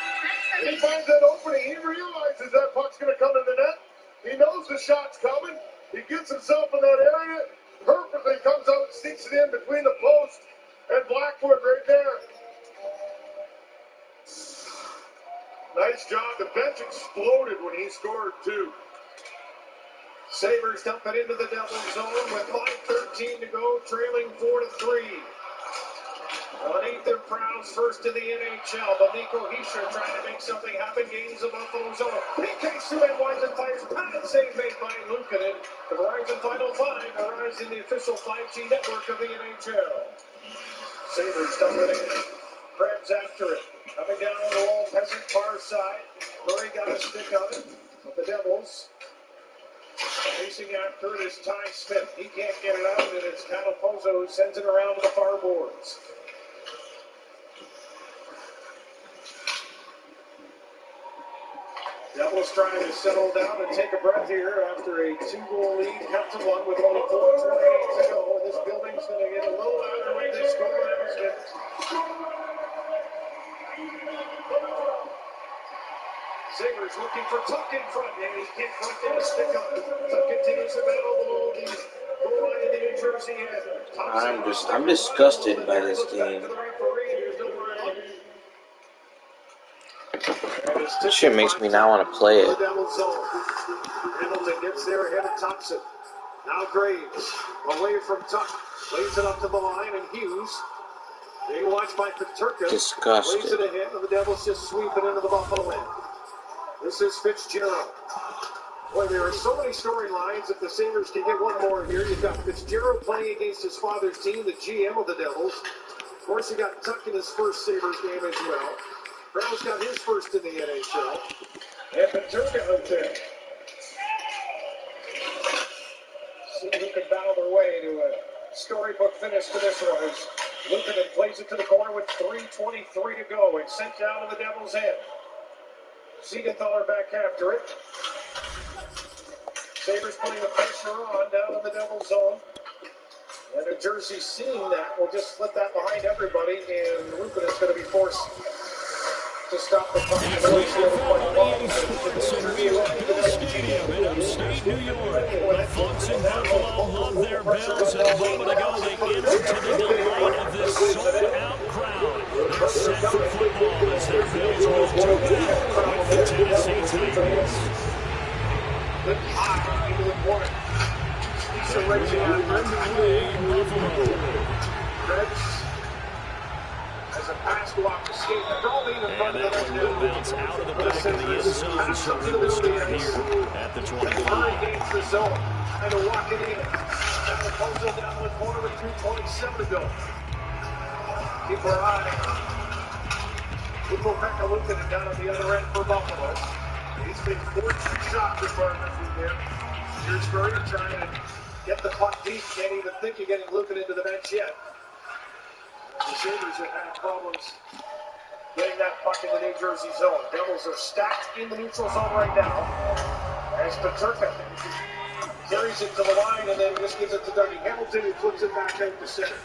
And he finds that opening. He realizes that puck's going to come to the net. He knows the shot's coming. He gets himself in that area. Perfectly comes out and sneaks it in between the post and Blackwood right there. Nice job. The bench exploded when he scored too. Sabres dump it into the Devils zone with 5:13 to go, trailing 4-3. Underneath their Prowse, first in the NHL, but Nico Hischier trying to make something happen, gains the Buffalo zone. ps5 winds and fires, pad save made by Luukkonen. The Verizon Final 5 arrives in the official 5G network of the NHL. Sabres dump it in. Krebs after it. Coming down on the wall, Peasant far side. Murray got a stick on it, but the Devils chasing after it is Ty Smith. He can't get it out, and it's Catapozo who sends it around to the far boards. Devils trying to settle down and take a breath here after a 2-goal lead, count to 1 with only 4:28 to go. And this building's going to get a little louder when they score. Sabres looking for Tuck in front, and he can't front him to stick up. Tuck continues to battle below the goal line in the New Jersey end. I'm disgusted by this game. This shit makes me not want to play it. Hamilton gets there ahead of Thompson. Now Graves away from Tuck. Lays it up to the line, and Hughes being watched by Peterka. Disgusted. Lays it ahead, and the Devils just sweep it into the Buffalo end. This is Fitzgerald. Boy, there are so many storylines. If the Sabres can get one more here, you've got Fitzgerald playing against his father's team, the GM of the Devils. Of course, you got Tuck in his first Sabres game as well. Brown's got his first in the NHL. And Peterka out there. See who can battle their way to a storybook finish to this one. As Lukanen plays it to the corner with 3:23 to go. It's sent down to the Devils' end. Siegenthaler back after it. Sabres putting the pressure on down in the Devils' zone. And New Jersey seeing that will just split that behind everybody, and Lukanen's going to be forced to stop the puck. Sports, and we are at Bill Stadium in upstate New York. The folks in Buffalo love their Bills, and a moment ago they entered to the delight of this sold-out crowd. They're set for football as their Bills move to battle with the Tennessee Titans. High into the corner. He's arranging out Buffalo. Regs as a pass go off the skate. And that one will bounce out of the back of the end zone, so we will start here at the 25. Against the zone. And to walk it in. Now the Pozo down the corner with 2:27 to go. Keep our eye. Ukko-Pekka Luukkonen down on the other end for Buffalo. He's been 14 shots as far as we get. Here's Murray trying to get the puck deep. Can't even think of getting Luukkonen to the bench yet. The Sabres have had problems getting that puck in the New Jersey zone. Devils are stacked in the neutral zone right now. As Peterka carries it to the line and then just gives it to Dougie Hamilton, who flips it back out to center.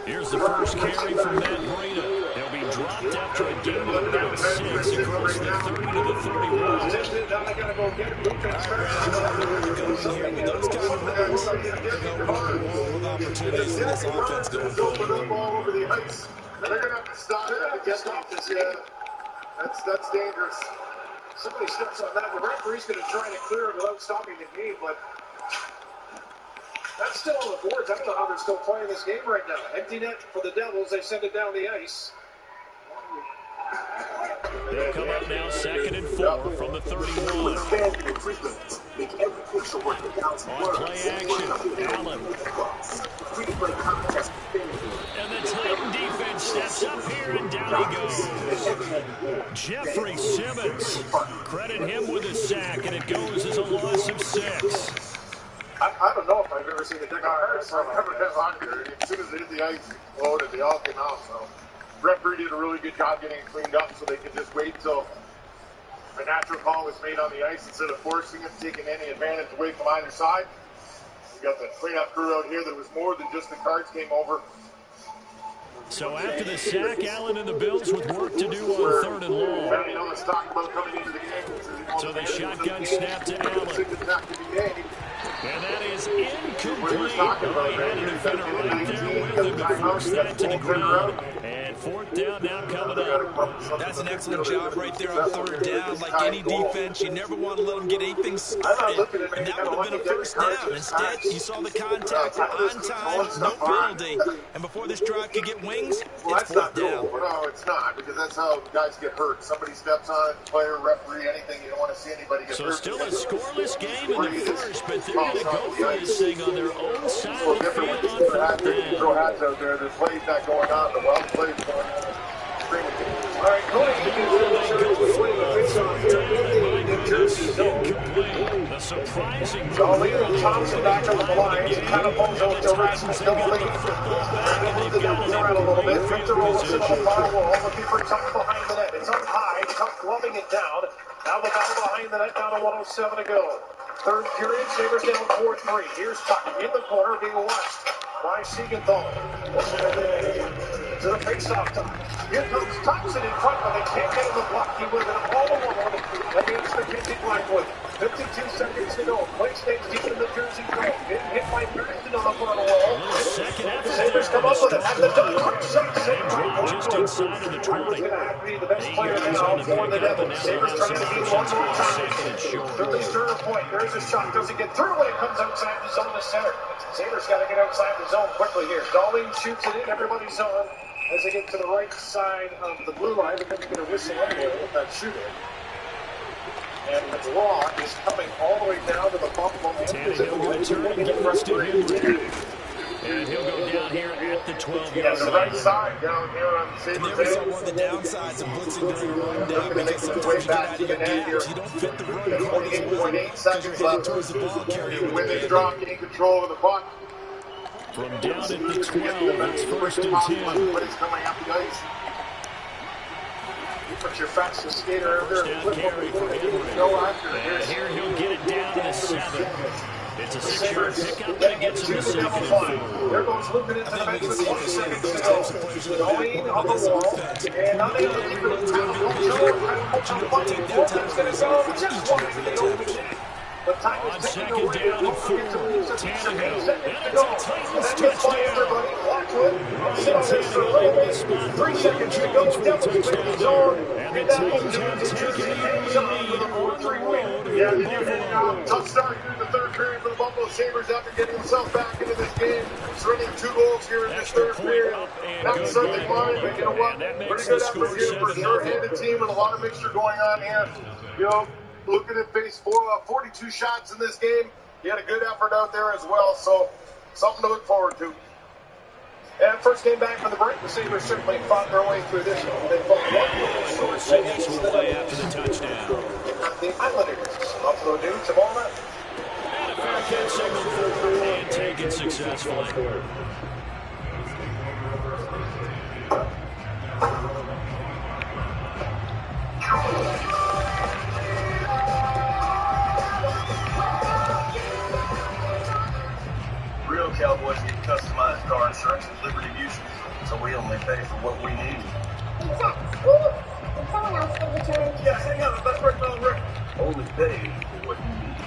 Here's the first carry from Matt Breida. He'll be dropped after a gain of about 6 across the 30 to the 31. All right, Brad, we know it's kind of runs. They're going to run with opportunities in this offense going forward. Ball over the ice. They're going to have to stop it. Get off this. That's dangerous. Somebody steps on that. The referee's going to try to clear it without stopping the game, but that's still on the boards. I don't know how they're still playing this game right now. Empty net for the Devils. They send it down the ice. They'll come up now, 2nd and 4 from the 31. On play action, Allen. And the Titan defense steps up here, and down he goes. Jeffrey Simmons. Credit him with a sack, and it goes as a loss of 6. I don't know if I've ever seen a Dick Harris. I've never been on here. As soon as they hit the ice, exploded. They all came out. So, referee did a really good job getting it cleaned up, so they could just wait till a natural call was made on the ice instead of forcing it, taking any advantage away from either side. We got the cleanup crew out here that was more than just the cards came over. So after the sack, Allen and the Bills with work to do on 3rd and long. You know, let's talk about coming into the game. So the shotgun snap to Allen. And that is incomplete. He had a defender right there with him to force that to the ground. And 4th down now coming up. That's an excellent job right there on 3rd down. Like any defense, you never want to let them get anything started. And that would have been a first down. Instead, you saw the contact on time, no penalty. And before this drive could get wings, it's 4th down. No, it's not, because that's how guys get hurt. Somebody steps on it, player, referee, anything. You don't want to see anybody get hurt. So still a scoreless game in the first, but they're going to go for this thing on their own side of the field on 4th down. Throw hats out there. There's plays not going on. The wild plays going on. All right, a surprising Thompson back over the line. Kind of pulls out to Rasmus. Don't leave. They've got a little bit. Victor rolls into the far wall. Looking for Tuck behind the net. It's up high. Tuck glove Now the battle behind the net, down to 107 to go. Third period, Sabres down 4-3. Here's Tuck in the corner, being watched by Siegenthal. To the face-off time. Here comes Thompson in front, but they can't get him the block. He would have been all alone against Mackenzie Blackwood. 52 seconds to go. Play stays deep in the Jersey zone. Getting hit by Braxton on the front wall. The Sabres come up with it. At the dunk, quick shot saved by Just Blackwood. inside of the 20. Blackwood's going to have to be the best player now for the Devils. Sabres trying to beat one more time. Philly's turn point. There's a shot. Doesn't get through when it comes outside the zone to center. Sabres got to get outside the zone quickly here. Darlene shoots it in. Everybody's on. As they get to the right side of the blue line, they're going to get a whistle anyway with that shooter. And the draw is coming all the way down to the Buffalo end. He'll go turn and get this to him. And he'll go down here at the 12-yard line. Yes, the right side down here on And Sabres. there is one of the downsides of blitzing during a run down because sometimes you get out of your gaps. You don't fit the run quite as well 28 because you're seconds heading left. towards the ball carrier with When the they band. drop, getting control of the puck. From down at the 12, it's first and 10. But it's coming up the ice. You put your fastest skater out there. Down carry for Henry. And here he'll get it down to the 7. It's a 6-yard pickup, and it gets him to second and 4. There goes Lucan into the bench with 20 seconds to go. Going on the wall. And unable to keep it. It's going to go just wide of the open net. The time On is ticking second away. down and 4, Tannehill. And it's a Titans touchdown. Blackwood. 3 seconds to go. Devils win the zone. And the Titans have taken the early lead on the road. Yeah, they did a tough start here in the third period for the Buffalo Sabres after getting themselves back into this game. Surrendering 2 goals here in this third period. Not certainly fine, but you know what? Pretty good effort here for a sure-handed team and a lot of mixture going on here. You know, looking at base 42 shots in this game. He had a good effort out there as well, so something to look forward to. And first game back from the break, the Sabres certainly fought their way through this one. They fought one goal short After the touchdown. the Islanders. Buffalo do tomorrow night. And a fair catch signal for and taken successfully. Real Cowboys get customized car insurance at Liberty Mutual, so we only pay for what we need. Someone else will return. Yeah, hang on, let's break down the record. Only pay for what you need.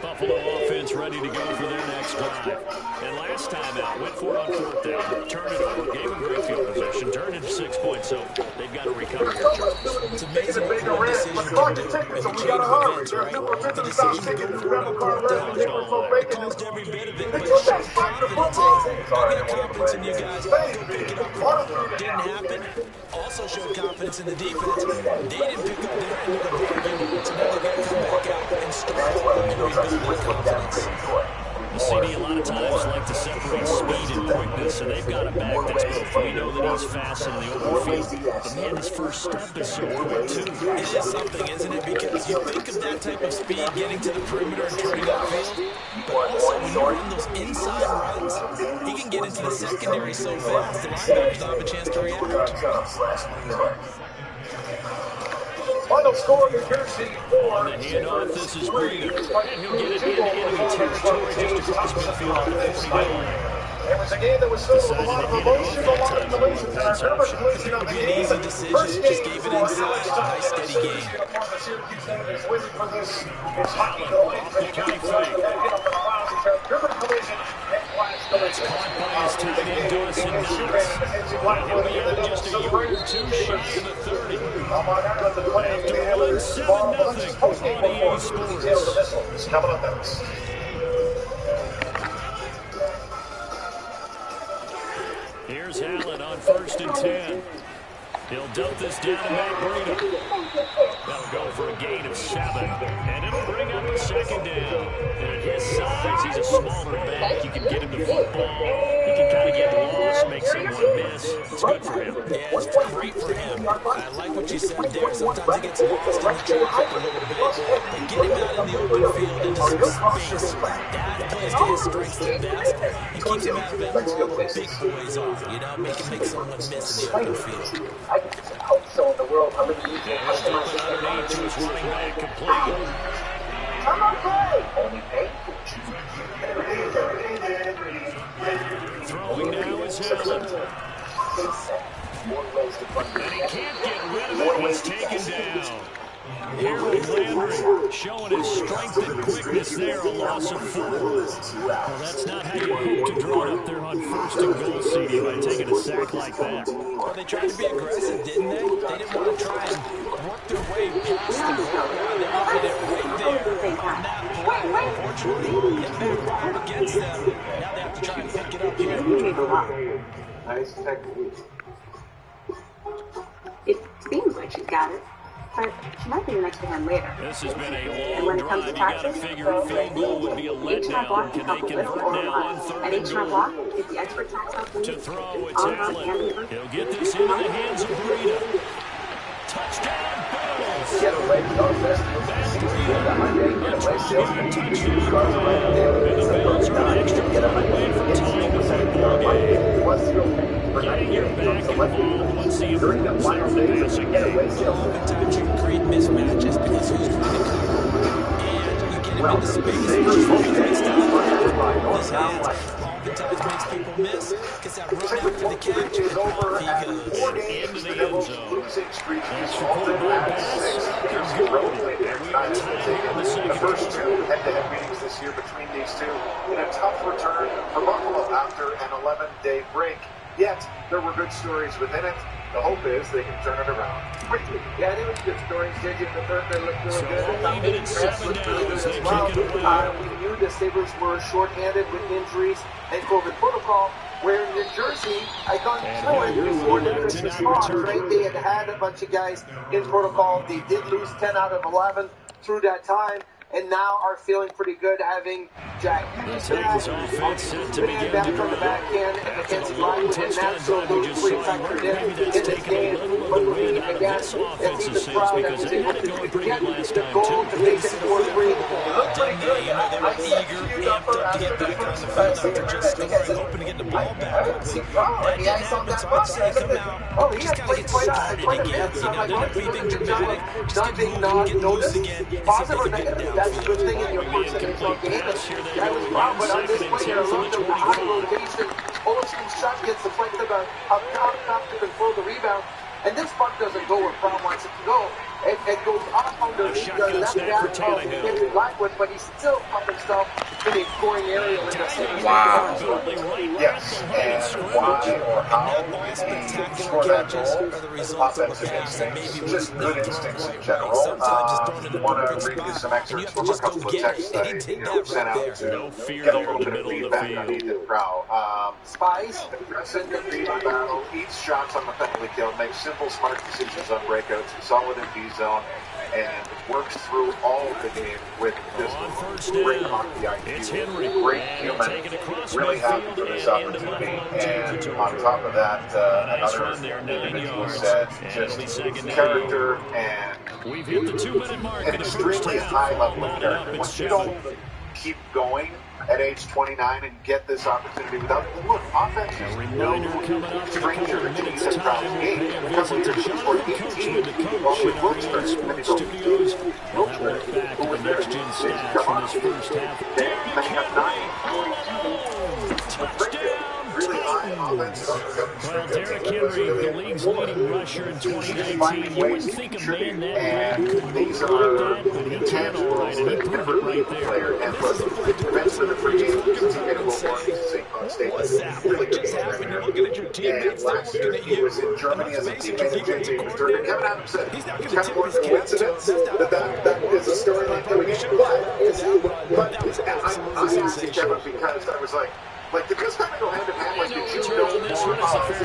Buffalo offense ready to go for their next drive. And last time out, went for it on 4th down, turned it over, gave them great field position, turned it to 6 points, so they've got to recover here, Charles. It's amazing what one decision can do in the chain of events, right? The decision to go for it on 4th down, it caused every bit of it, but it showed confidence. I got confidence in you guys. Go pick it up from the front. Didn't happen. Also showed confidence in the defense. They didn't pick up their end of the bargain, so now they got to come back out and start and rebuild their confidence. The CD a lot of times like to separate speed and quickness, and they've got a back that's both. We know that he's fast in the open field, but man, his first step is so quick too. It is something, isn't it? Because you think of that type of speed getting to the perimeter and turning upfield, but also when you run those inside runs, he can get into the secondary so fast, the linebackers don't have a chance to react. Final score, New Jersey 4. On the handoff, this is Breeder, and he'll get it into enemy territory just across midfield at the 40-yard. It was a game that was filled with a lot of emotion, a lot of collisions, and our nervous collision of the game. Easy decision, just gave it inside, a nice steady game. Is waiting for this. It's hockey going. River collision and flash collision. Caught by his tight end, Dawson Knox. He'll be out just a yard or two shy of the 30. After one 7-0 on EA Sports. Coming up next. Here's Allen on 1st and 10. He'll dump this down to Matt Breida. That'll go for a gain of 7. And it'll bring up a 2nd down. And at his size, he's a smaller back. You can get him the football. He can kind of get lost, make someone miss. It's good for him. Yeah, it's great for him. I like what you said there. Sometimes he gets lost in the traffic a little bit. But get him out in the open field into some space. That play plays to his strengths the best and keeps him out of it big boys are. You know, make someone miss in the open field. I can just outsell in the world. I'm going to use it. He's throwing it underneath to his running back, complete. I'm okay. Only paid. Throwing now is Howland. And he can't get rid of it. He's taken down. Harold Landry showing his strength and quickness there, a loss of 4. Well, that's not how you hope to draw it up there on 1st and goal, CD, by taking a sack like that. Well, they tried to be aggressive, didn't they? They didn't want to try and work their way past the goal line. They wanted it right there on that play. Unfortunately, it backfired against them. Now they have to try and pick it up here. Nice technique. It seems like she's got it, but she might be the next to him later. This has been a And long when it comes drive. to You got to practice, figure a field goal would be a letdown. Can they convert now on 3rd and and each time goal? block is the expert tackle To throw, it's Allen. He'll get this into the hands of Breida. Touchdown, Bills! Get away from those best deals in the season. Get a Hyundai, get away sales and TV. Cars are right there. And the Bills are an extra point away from tying the football game. Getting your back involved once the improvements there for the passing game. Oftentimes you can create mismatches because who's going to cover? And you get him into space. This hands oftentimes makes people miss because that run after the catch is over at good. 4 games. Into The the end Devils zone. losing streak is For halted quarterback at pass, 6. Here's good. the road lead there. And we Tonight are has tied taken in the the second first quarter. 2 head-to-head meetings this year between these two in a tough return for Buffalo after an 11-day break. Yet, there were good stories within it. The hope is they can turn it around quickly. Yeah, there was good stories. JJ in the third, they looked really good. So leave it at 7 now as they kick it away. We knew the Sabres were shorthanded with injuries and COVID protocol. Where in New Jersey, I thought before the Christmas pause, right? They had a bunch of guys in protocol. They did lose 10 out of 11 through that time, and now are feeling pretty good having Jack Hughes The back, Titans offense set to begin back to from the drive. back end, and After Mackenzie the long Blackwood, and touchdown that's so drive we those just three saw, factored maybe in that's this taken a game. little of But the we wind out of again, this it's offense's even sails proud because that they was had able it to going pretty get good last the time, goal too. to make it 4-3. Well done, they, you know, they were eager, amped up to get back on the field after just scoring, hoping to get the ball back quickly. That didn't happen, so I'd say come out, just kind of get started again. You know, don't do anything dramatic, just get moving, get loose again, and see if they can get it That's a good downfield. thing in your first Incomplete NHL game. pass. Here they That go was again. proud, but on this 2nd and play, 10 I from love the the high 25. rotation. Olsen's shot gets deflected up top to control the rebound. And this puck doesn't go where Brown wants it to go. It goes up underneath the shotgun left snap for back of Tannehill. Henry Blackwood, but he's still up himself in a scoring area with the second. Wow. Yes, and why or how he scored that goal is offensive instincts, just good instincts in general. Sometimes just thrown in the Want perfect to read you spot, some and you excerpts have to from a just go couple of get texts it. that He I did that sent right out there. to No fear get a there little in the bit of middle of the feedback on field. Ethan Prow. Spies. Aggressive in the battle, eats shots on the penalty kill, makes simple, smart decisions on breakouts, solid in D zone, and works through all of the game with just On first great down, hockey IQ, it's Henry. great And he'll human. take it across Really happy midfield for this and into opportunity, Buffalo and territory. on top of that, Nice another run there, 9 individual yards, said and just it'll be 2nd down. character and We've hit the 2-minute mark an in the first extremely half. high level of Loaded character. up at Once you 7. don't keep going at age 29 and get this opportunity without look, offense is no Reminder coming up in a stranger couple of to minutes' Ethan Prowse time. We'll game. pay a A couple visit to years he scored Jonathan 18 Coachman, the coach along with in our Wilkes Real Sports Studios. We'll have a look back at the next-gen stats from this first half. Derrick Henry, touchdown, Titans! Well, Derrick Henry, the league's leading rusher in 2019. You wouldn't think a man that big could move like that, but he can all right, and he proved it right there. And look, defenseman of 3 games, he's getting a little more into St. Cloud State. What's that? What just happened? You're looking at your And teammates, they're last looking year at he you. was in Germany as a teammate of JJ Returner. Kevin Adams said He's not it's going kind to of tip more his cap. coincidence that is a storyline coming in. But I asked Kevin because I was like, did this kind of go hand in hand? Like, did you know more about this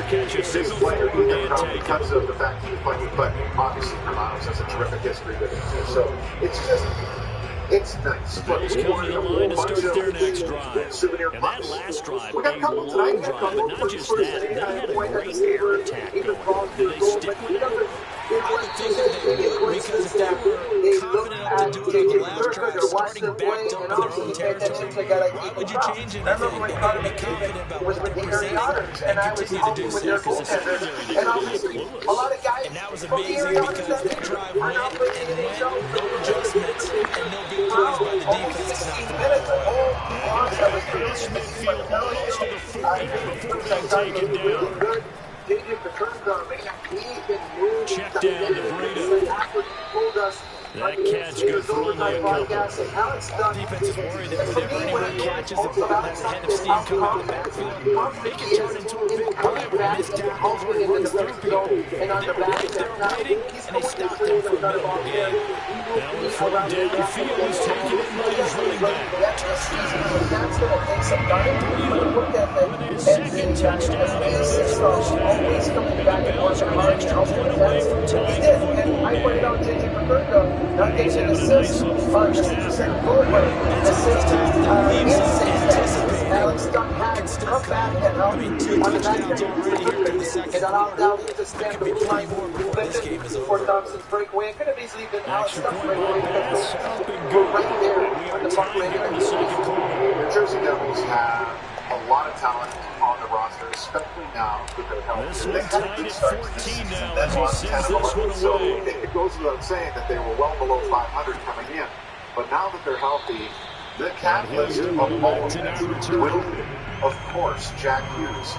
player Ethan Proud because of the fact he was playing? But obviously, Hermanos has a terrific history with him too. So it's just. It's nice. Bills come to the line to start their next drive. And that last drive, a long drive, but not just that. They had a great air attack going. Did they stick with it? I would think that they would, because if they were confident enough to do it on the last drive, starting backed up in their own territory, why would you change anything? They need to be confident about what they're presenting and continue to do so, because the secondary, they really look clueless. And that was amazing because they drive went, no adjustments, and no big plays by the defense to knock them off the ball. And they get across midfield almost to the 40 before being taken down. Check down to Breida. That catch good for only a couple. Defense is worried that whenever anybody catches the ball, has a head of steam coming out of the backfield, it can turn into a big play with missed tackles or he runs through people. They were right there waiting, and they stopped him for a memorable gain. Now we're from downfield. He's taken in by his running back. With his second touchdown in this first half. And the Bills are an extra point away from tying the football game. He's having a nice little first half here. And sometimes that leaves us anticipating what can still come. I mean, 2 touchdowns already here through the second quarter. There could be plenty more before this game is over. Extra point long pass up and good. We are tied here in the second quarter. New Jersey Devils have a lot of talent on the roster, especially now with their health. This one tied at 14 now as he sends this one So away. it goes without saying that they were well below 500 coming in. But now that they're healthy, the catalyst of all of this will be, of course, Jack Hughes.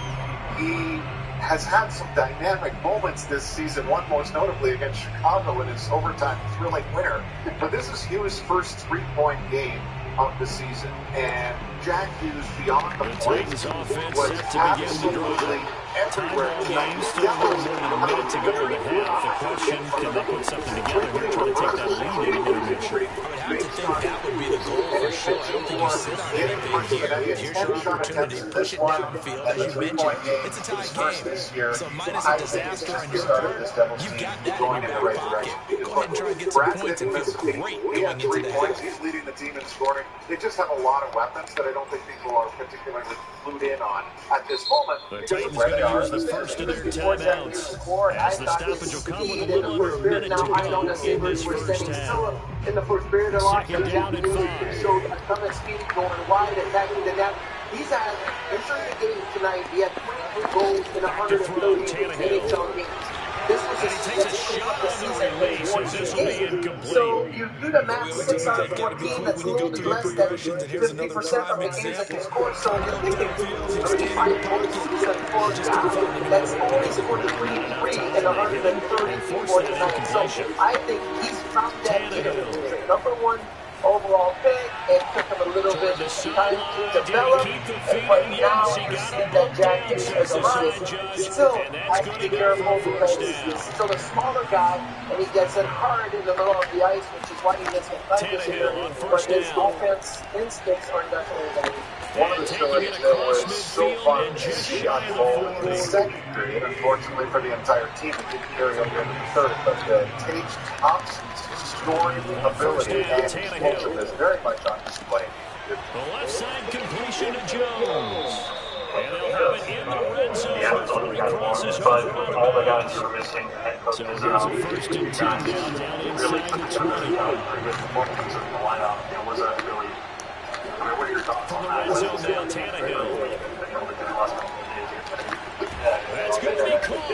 He has had some dynamic moments this season, one most notably against Chicago in his overtime thrilling winner. But this is Hughes' first 3-point game of the season, and Jack Hughes beyond the point Titans offense was set to begin the absolutely drive. everywhere Tie-ball tonight. game, still a little more than a minute to go in the half. The question, can they put something together here, try to take that lead in intermission? I would have to think that would be the goal for sure. I don't think you sit on anything here. Here's your opportunity. Push it downfield. As you mentioned, it's a tied game. So minus a disaster on your part, you've got that in your back pocket. Go ahead and try and get some points and feel great going into the half. He's leading the team in scoring. They just have a lot of weapons that I don't think people are particularly clued in on at this moment. The Titans going to use the first of their timeouts, as the stoppage will come with a little under a minute to go in this first half. In the first period, Second down and 5. showed a ton of speed going wide, attacking the net. He's had, entering the game tonight, he had 23 goals in 130 NHL games. This was And he takes a shot on the release, as this will be incomplete. So you do the math, We always 6 say out you've of got to be 14, quick that's a when you go little bit through your less than progressions. And here's another 50% of prime the games that example. you score. So Right you're on thinking downfield, he's standing in the 35 pocket. points, he's at 4 Just couldn't find him That's anywhere. always for the 3 and 130 And force for that tonight. So incompletion. I think he's from that Tannehill. number 1 overall pick. It took him a little bit Toward the of time sideline. to Did he develop. keep the But feet? now Yes, he you got see him that bumped Jack in, Hughes says has the arrived. side judge. Still, And that's I have going to to be go for careful a because first he's down. still a smaller guy, and he gets it hard in the middle of the ice, which is why he gets concussed here. Tannehill on But first his down. offense instincts are definitely there. One of And the taking stories it that across was so midfield fun and to just see shy of the unfold in 40. the second period, unfortunately for the entire team, it didn't carry over into the third, but Tage Thompson's scoring ability down, and Tannehill. explosiveness very much on display. The left side completion to Jones. And they'll have it in the red zone before he crosses over out of all the guys bounds. who are missing, head coach So is here's out. a 1st and 10 now, down Really, inside the 20. pretty good performance in the lineup. It was a really, I mean, what are your thoughts From on the that? red zone now, Tannehill. That's going to be caught.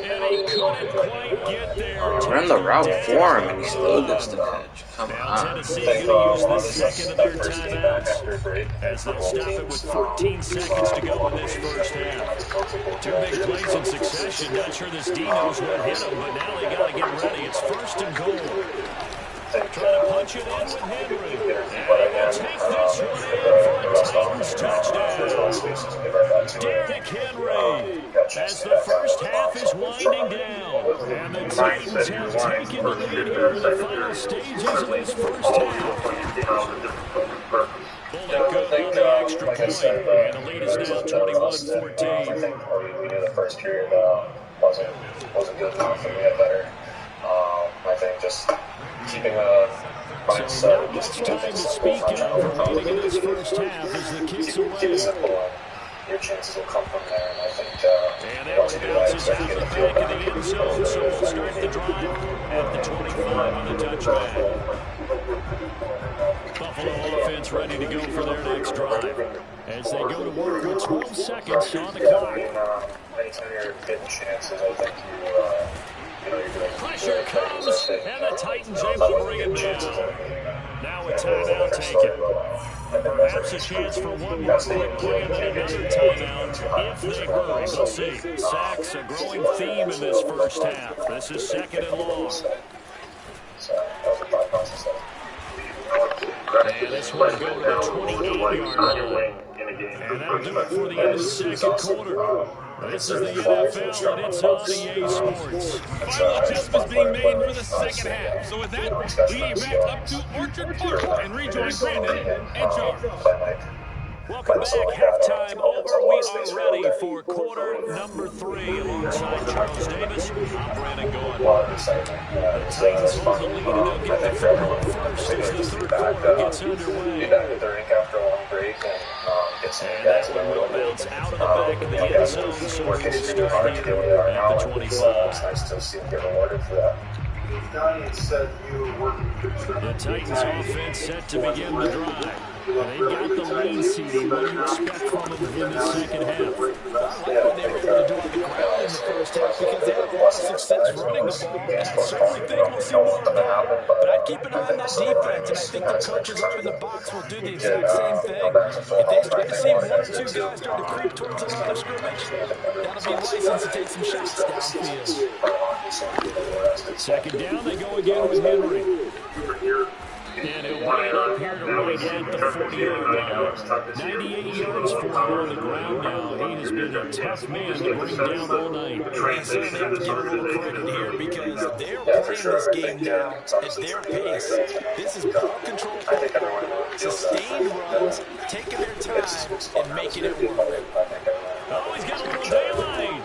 And he couldn't quite get there. Run the route for him, and he still gets the catch. Come Now on. Tennessee going to use the second of their timeouts, as they'll stop it with 14 seconds to go in this first half. 2 big plays in succession. Not sure this D knows what hit him, but now they got to get ready. It's 1st and goal. Trying to punch it in with Henry. And we'll take this one in for a Titans touchdown. Derrick Henry, as the first half is winding down. And the Titans have taken the lead here in the final stages of this first half. Bullock good on the extra point, and the lead is now 21-14. I think we knew the first period wasn't good enough, and we had better. I think just keeping a mindset. So not much time to speak of remaining in this first half as the kicks away. Keep it simple. your chances will come from there. And I think and that one bounces out the back of the end zone, so we'll start the drive at the 25 on the touchback. Buffalo offense ready to go for their next drive as they go to work with 12 seconds on the clock. Anytime you're getting chances, I think you're doing Pressure comes, and the Titans able to bring it down. Now a timeout taken. Perhaps a chance for one more quick play and then another timeout if they hurry. We'll see. Sacks, a growing theme in this first half. This is second and long. And this one go to the 28-yard line. And that'll do it for the end of the second quarter. This is the NFL, and it's on EA Sports. Final adjustments being made for the second half. So with that, we get back up to Orchard Park and rejoin Brandon and Charles. Welcome back. Halftime over. We are ready for quarter number 3 alongside Charles Davis. I'm Brandon Goen. The Titans hold the lead, and they'll get the football first as the third quarter gets underway. And that one will bounce out of the back of the end zone, so we'll start here at the 25. Nice to see him get rewarded for that. The Titans offense set to begin the drive. They've got the lead seating. What do you expect from them in the second half? I like what they were able to do on the ground in the first half because they had a lot of success running the ball. And I certainly think we'll see more of that. But I'd keep an eye on that defense, and I think the coaches up in the box will do the exact same thing. If they start to see 1 or 2 guys start to creep towards the line of scrimmage, that'll be license to take some shots downfield. Second down, they go again with Henry. And he'll bring it up here to right at the 40-yard line. 98 yards for him on the ground now. He has been a tough man to bring down all night. They certainly have to give a little credit here because they're playing this game now at their pace. This is ball control football, sustained runs, taking their time and making it work. Oh, he's got a little daylight.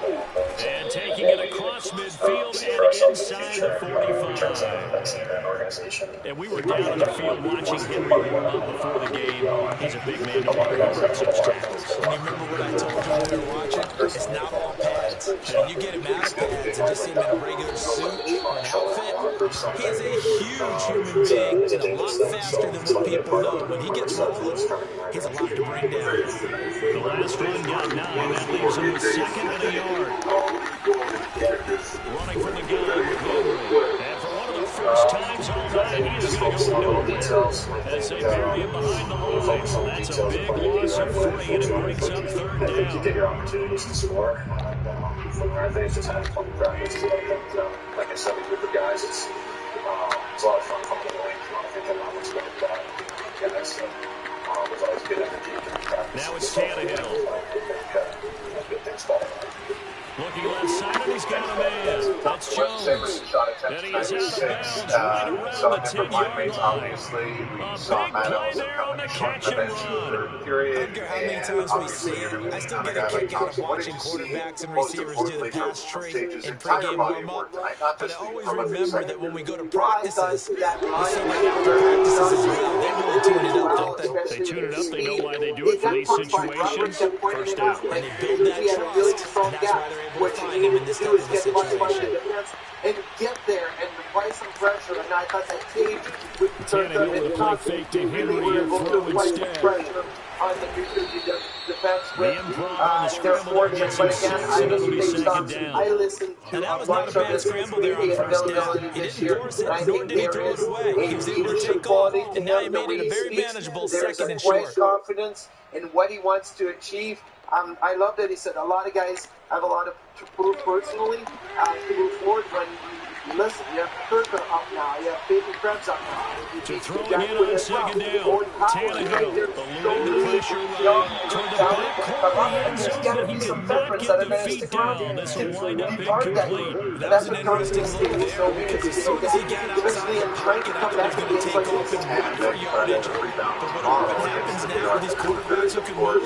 And taking it across midfield and inside the 45. And we were down on the field watching Henry warm up before the game. He's a big man to carry over such tackles. And you remember what I told you when we were watching? It's not all pads. When you get him out of pads and just see him in a regular suit or an outfit, he is a huge human being and a lot faster than what people know. When he gets rolling, he's a lot to bring down. The last run got 9. That leaves him with second and a yard. Running from the gun with Henry. And for one of the first times all night, he is going to go nowhere as they bury him behind the line. That's a big loss of 3, and it brings up third down. You get your opportunities to score. I think it's just having fun practice. Like I said, with the guys, it's a lot of fun coming to the lane. I think I'm not much better than that. Guys, there's always good energy in practice. Now it's Tannehill. Good things fall. Looking left side, and he's got a man. That's Jones. And he is out of bounds right around the 10-yard line. A big play there on the catch and run. I don't care how many times we see it, I still get a kick out of watching quarterbacks and receivers do the pass tree in pregame warm-up. But I always remember that when we go to practices, we see that after practices as well. They really tune it up, don't they? They tune it up. They know why they do it for these situations. First down. And they build that trust, and that's why they're able to find him in this type of a situation. And get there and apply some pressure. And I thought that cage would Tannehill with a play fake to Henry and throw instead. On the defense the improv on the scramble there gets him 6, and it'll be second down. I listened to and that was not a bad scramble there on first down. He didn't force it, nor did he throw it away. He was able to take off, and now he made it a very manageable second and short. Confidence in what he wants to achieve. I love that he said a lot of guys have a lot of to prove personally to move forward. When you listen, you have Kirker up now, you have Baby Krebs up now. To throw again on second down, Tannehill eluding the pressure toward the back corner of the end zone, but he could not get the feet down. This will wind up incomplete. That was an interesting look there because as soon as he got outside the pocket, I thought he was going to take off and run for yardage. But what often happens now with these quarterbacks who can move,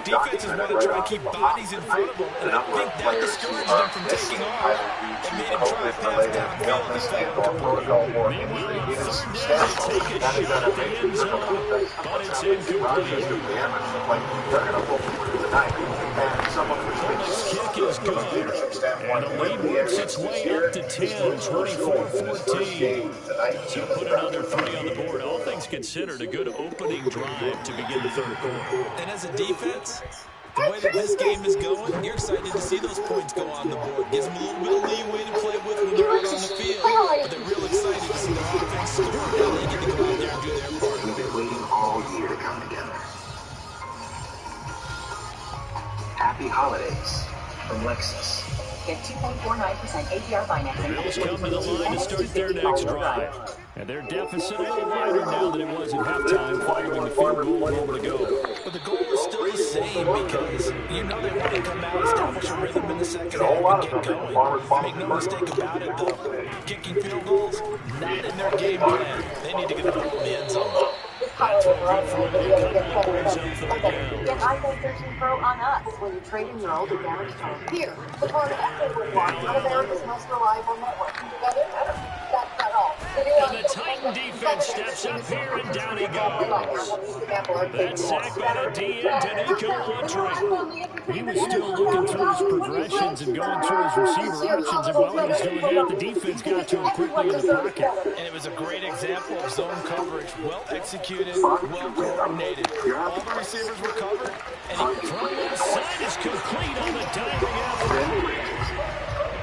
defenses want to try and keep bodies in front of them, and I think that discouraged him from taking off and made him try a pass downfield and failed completely. Meanwhile, third down to take a shot at the end zone, but it's incomplete. tonight. And someone who's been Kick is from a good. leadership standpoint And the with lead the works Airwings its this way year. up to He's 10, scored his first goal in his first 24-14. game tonight. So put another 3 on the board. All things considered, a good opening drive to begin the third quarter. And as a defense, the way that this game is going, you're excited to see those points go on the board. Gives them a little bit of leeway to play with when they're out on the field. But they're real excited to see their offense score. Now they get to go out there and do their part. We've been waiting all year to come together. Happy holidays from Lexus. Get 2.49% APR financing. Bills come to the line to start their next drive. And their deficit a little wider now than it was at halftime following the field goal a moment ago. But the goal is still the same because you know they want to come out, establish a rhythm in the second half, and get going. Make no mistake about it, though. Kicking field goals, not in their game plan. They need to get the ball in the end zone. That's what good for them. They come up and brings up third down. Get iPhone 13 Pro on us when you trade in your old or damaged home. Here, the phone everyone wants on America's most reliable network. Together, that's not all. And the Titan defense steps up here, and down he goes. That's sacked by the DN, Danico Autry. He was still looking through his progressions and going through his receiver options, and while he was doing that, the defense got to him quickly in the pocket. And it was a great example of zone coverage. Well executed, well coordinated. All the receivers were covered. And from the side is complete on the diving effort.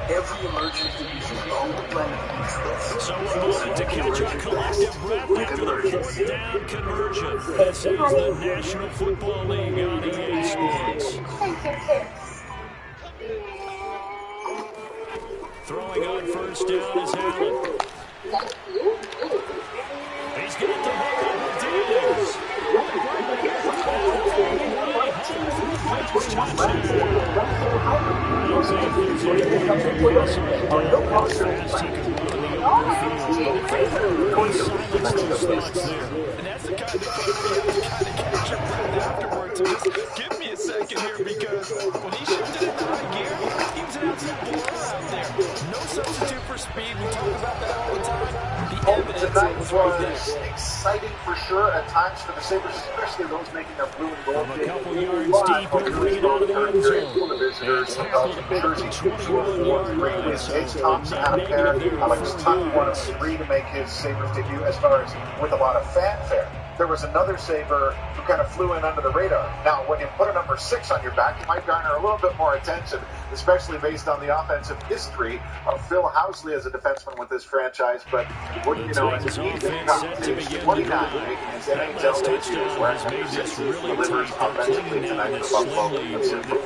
Every emerging division on the planet needs this. So a moment to catch our collective breath after the fourth down conversion. This is the National Football League on EA Sports. Throwing on first down is Allen. He's got the hook up with Diggs. And that's the kind of play where you have to kind of catch your breath afterwards. And just give me a second here because when he shifted into high gear, he was an absolute blur out there. No substitute for speed. We talk about that all the time. The evidence Tonight was right there. was exciting for sure at times for the Sabres, especially those making their blue and gold. From a couple yards deep, he'll bring it out of the end zone. Visitors in Belgium, Jersey, 21-yard line. with Ace Thompson out of pair. Alex Tuck, one of three to make his Sabres debut as far as with a lot of fanfare. There was another Sabre who kind of flew in under the radar. Now, when you put a number 6 on your back, you might garner a little bit more attention, especially based on the offensive history of Phil Housley as a defenseman with this franchise. But wouldn't you know, as Ethan comes age 29, making his NHL debut as wearing number 6, delivers offensively tonight for Buffalo.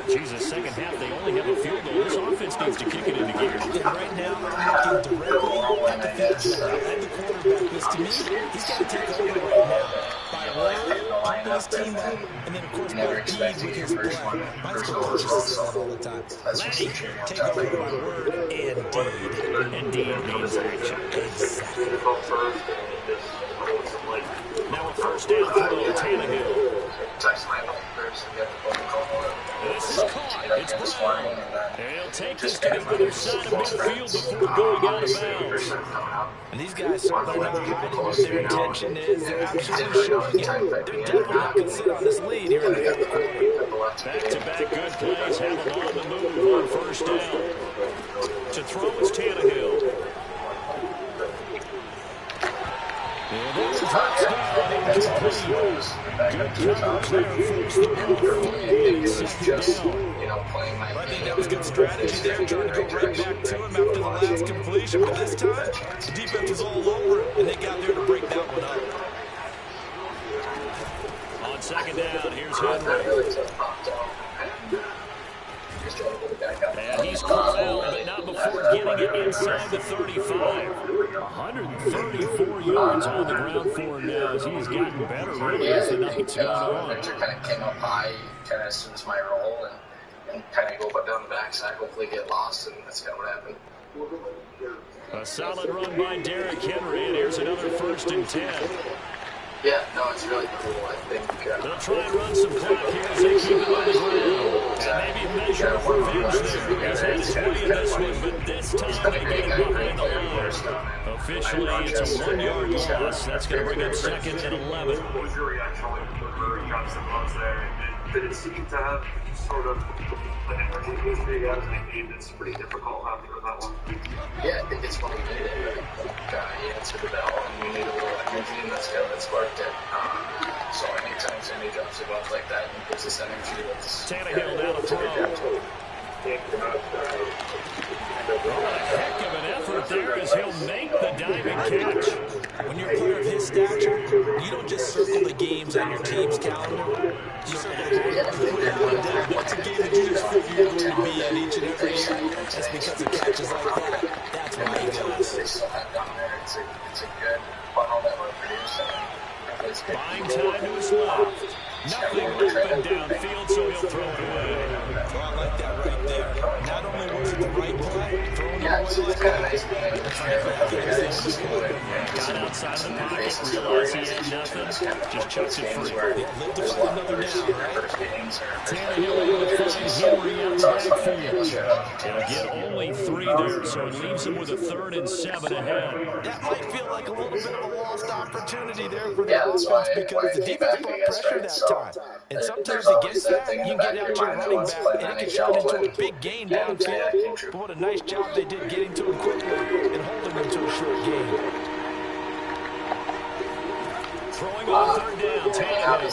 Jesus, second half, they only have a field goal. This offense needs to kick it into gear. And right now, they're looking directly at the field goal, at the quarterback. Because to me, he's got to take over right now. By word, pumping his team up, and then, of course, by deed with his blood. My school coaches say that all the time. Lenny, take over by word and deed. And deed means action. Exactly. Now a first down throw, Tannehill. This is caught. It's Brown. He'll take this to the other side of midfield before going out of bounds. And these guys certainly are not hiding what their intention is. They're actually showing it. They're definitely not going to sit on this lead here in the fourth quarter. Back-to-back good plays have them on the move on first down. To throw is Tannehill. And there's touchdown. Good coverage there, forced the ball free and second down. I think that was good strategy there, trying to go right back to him after the last completion. But this time, the defense was all over him, and they got there to break that one up. On second down, here's Henry. And he's called out, but not before getting it inside the 35. 134 yards on the ground for him now as he's gotten better really as the night's gone on. Victor kind of came up high, kind of assumes my role, and kind of go back down the backside, hopefully get lost, and that's kind of what happened. A solid run by Derrick Henry, and here's another 1st and 10. Yeah, no, it's really cool. I think they'll try and run some clock here as they keep it on the ground. And maybe a measure of revenge there. He's had his way in this one, but this time they get him behind the line. Officially, it's a 1-yard loss. That's going to bring up 2nd and 11. What was your reaction when he drops the gloves there? Did it seem to have sort of an energy boost for you guys? It's pretty difficult after that one. Yeah, I think it's what we needed. He answered the bell, and we need a little energy, and that's kind of what sparked it. So anytime somebody drops the gloves like that and gives us energy, that's Tannehill down to throw. A heck of an effort there as he'll make the diving catch. When you're a player of his stature, you don't just circle the games on your team's calendar. You circle the games. What's a game that you just figure you're going to be in each and every year? That's because of catches like that. That's why he goes. They still have down there. It's a good funnel that we're producing. Buying time to his left. Nothing open downfield, so he'll throw it away. Oh, I like that right there. Not only was it the right play, throwing it away like that. Got outside of the pocket, realized he had nothing, just chucks it free. Yeah, live to fight another down, right? Tannehill able to find Henry out of the backfield. He'll get only 3 there, so it leaves him with a 3rd and 7 ahead. That might feel like a little bit of a lost opportunity there for the offense because the defense brought pressure that time. And sometimes against that, you can get out to your running back, and it can turn into a big gain downfield. But what a nice job they did getting to him quickly and holding him to a short gain. Throwing on 3rd down, Tannehill.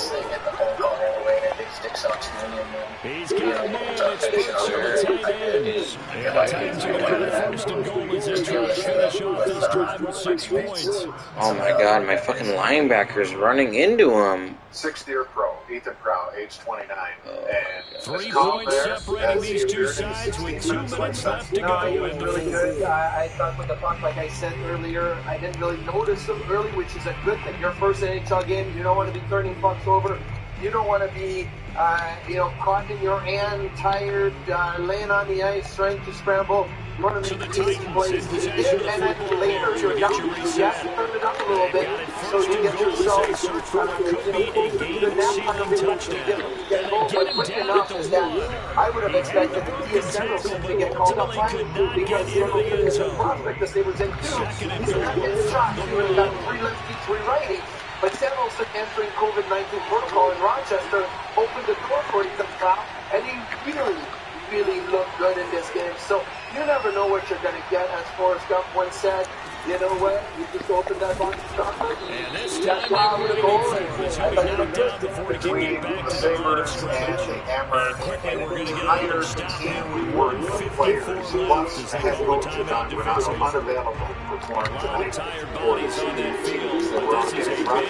He's got a man that splits on the tight ends. And the Titans are going to have 1st and goal as they try to finish off this drive with 6 points. Oh my god, my fucking linebacker's running into him. 6th-year pro, Ethan Proud, age 29. And 3 points separating these two sides with 2 minutes left to go in the really good. I thought with the puck, like I said earlier, I didn't really notice them early, which is a good thing. Your first NHL game, you don't want to be turning pucks over. You don't want to be, caught in your hand, tired, laying on the ice, trying to scramble. You want to make easy plays. You did, and then later you're down. You have to turn it up a little bit so you get yourself to the net under touchdown. But quick enough is that I would have expected the DSM to get called up because the prospect that they was in too. He's not getting shot. He would have got 3 lefties, 3 righties. But Samuelson entering COVID-19 protocol in Rochester opened the door for Ethan Proud, and he really looked good in this game. So you never know what you're going to get, as Forrest Gump once said. You know what? You just open that box of chocolate. And this time they're waiting for him. He's going to be knocked down before he can get back to the line of scrimmage. And quickly we're going to get another stop here with 1:54 left as they call the timeout defensively. A lot of tired bodies on that field, but this is a big play,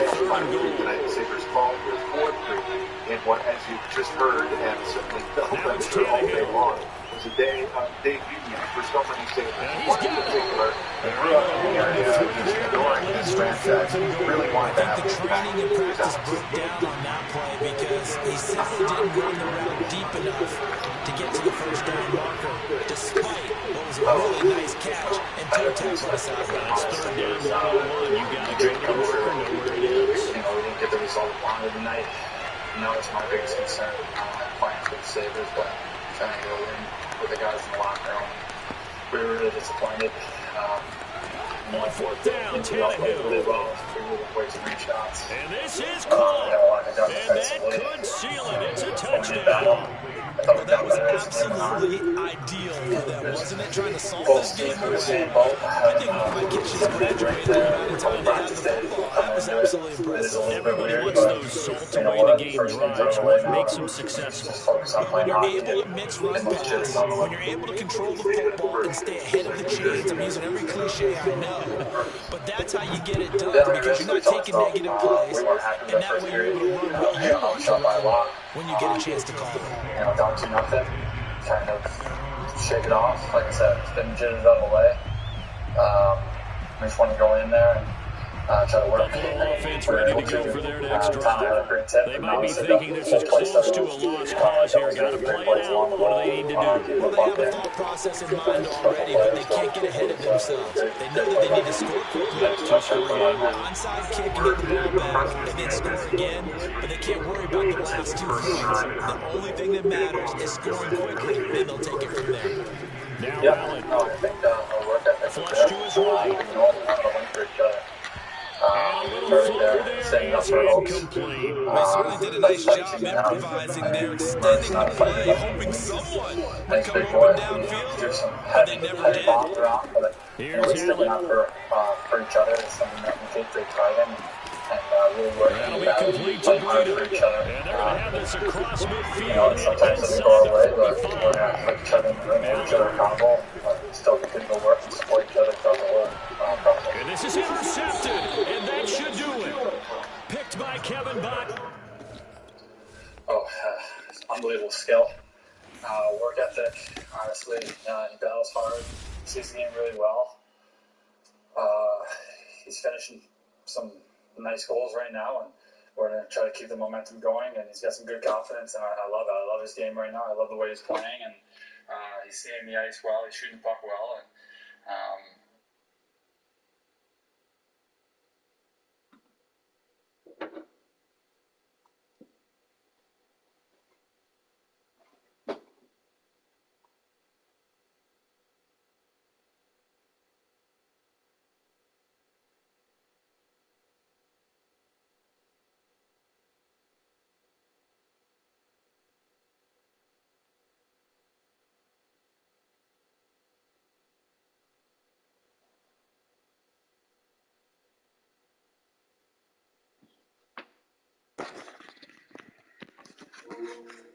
3rd and goal. Tonight, the Sabres called was 4-3 in what, as you just heard, and certainly felt I'm sure all day long, was a day of debut for so many Sabres. One in particular, they grew up in the area, just adoring this franchise, really wanted to have the training and practice broke down on that play because he simply didn't run the route deep enough to get to the 1st down marker, despite what was a really nice catch and toe tap by Southland. It's 3rd down, 1-on-1. You got to go to the marker, know where it is. We didn't get the result we wanted tonight. Now it's my biggest concern. Playing for the Sabres, but trying to go in with the guys in the locker room. We were really disappointed. On 4th down, Tannehill. Really well. We were playing some great shots. And this is caught. And that could seal it. It's a touchdown. Well, that was absolutely ideal for them, wasn't it? Trying to solve this game away. I think one of my kitchens graduated by the time they had the football. That was absolutely impressive. Everybody wants those salt-away-the-game drives. What makes them successful? When you're able to mix run pass, when you're able to control the football and stay ahead of the chains, I'm using every cliche I know, but that's how you get it done because you're not taking negative plays, and that way you're able to run what you want to run when you get a chance to call it. Down 2-0, kind of shake it off. Like I said, it's been jittered out of the way. We just want to go in there and try to work Buffalo offense we're ready able to go for their to. next Tom had a drive. great tip, They and might be obviously thinking this is the play close study. to a lost cause here. Got to play it out. What do they need to do? Well, they have a thought process in mind already, but they can't get ahead of themselves. They know that they need to score quickly. Two-score game. Onside kick and get the ball back, and then score again. But they can't worry about the last 2 points. The only thing that matters is scoring quickly. Then they'll take it from there. Now Yep. Allen. No, I think our work ethic is Flush there. to his right. We know we want to win for each other. And a little Right floater there, there setting up is for hopes. incomplete. They certainly did a nice job improvising there, extending the play, hoping someone would come open downfield, Do some but they never heavy did. bombs around, but Here's sticking Allen. up for each other is something that we take great pride in, and really That'll working be complete to playing hard Breida. for each other. And they're going to have this across You know, midfield sometimes doesn't inside go the our way, but we're 45. going to put each other in the ring, hold each other accountable, but still continue to work and support each other throughout the whole process. And this is intercepted, and that should do it. Picked by Kevin Bott. Oh, unbelievable skill. Work ethic, honestly. He battles hard, sees the game really well. He's finishing some nice goals right now, and we're going to try to keep the momentum going, and he's got some good confidence, and I love it. I love his game right now. I love the way he's playing, and he's seeing the ice well. He's shooting the puck well, and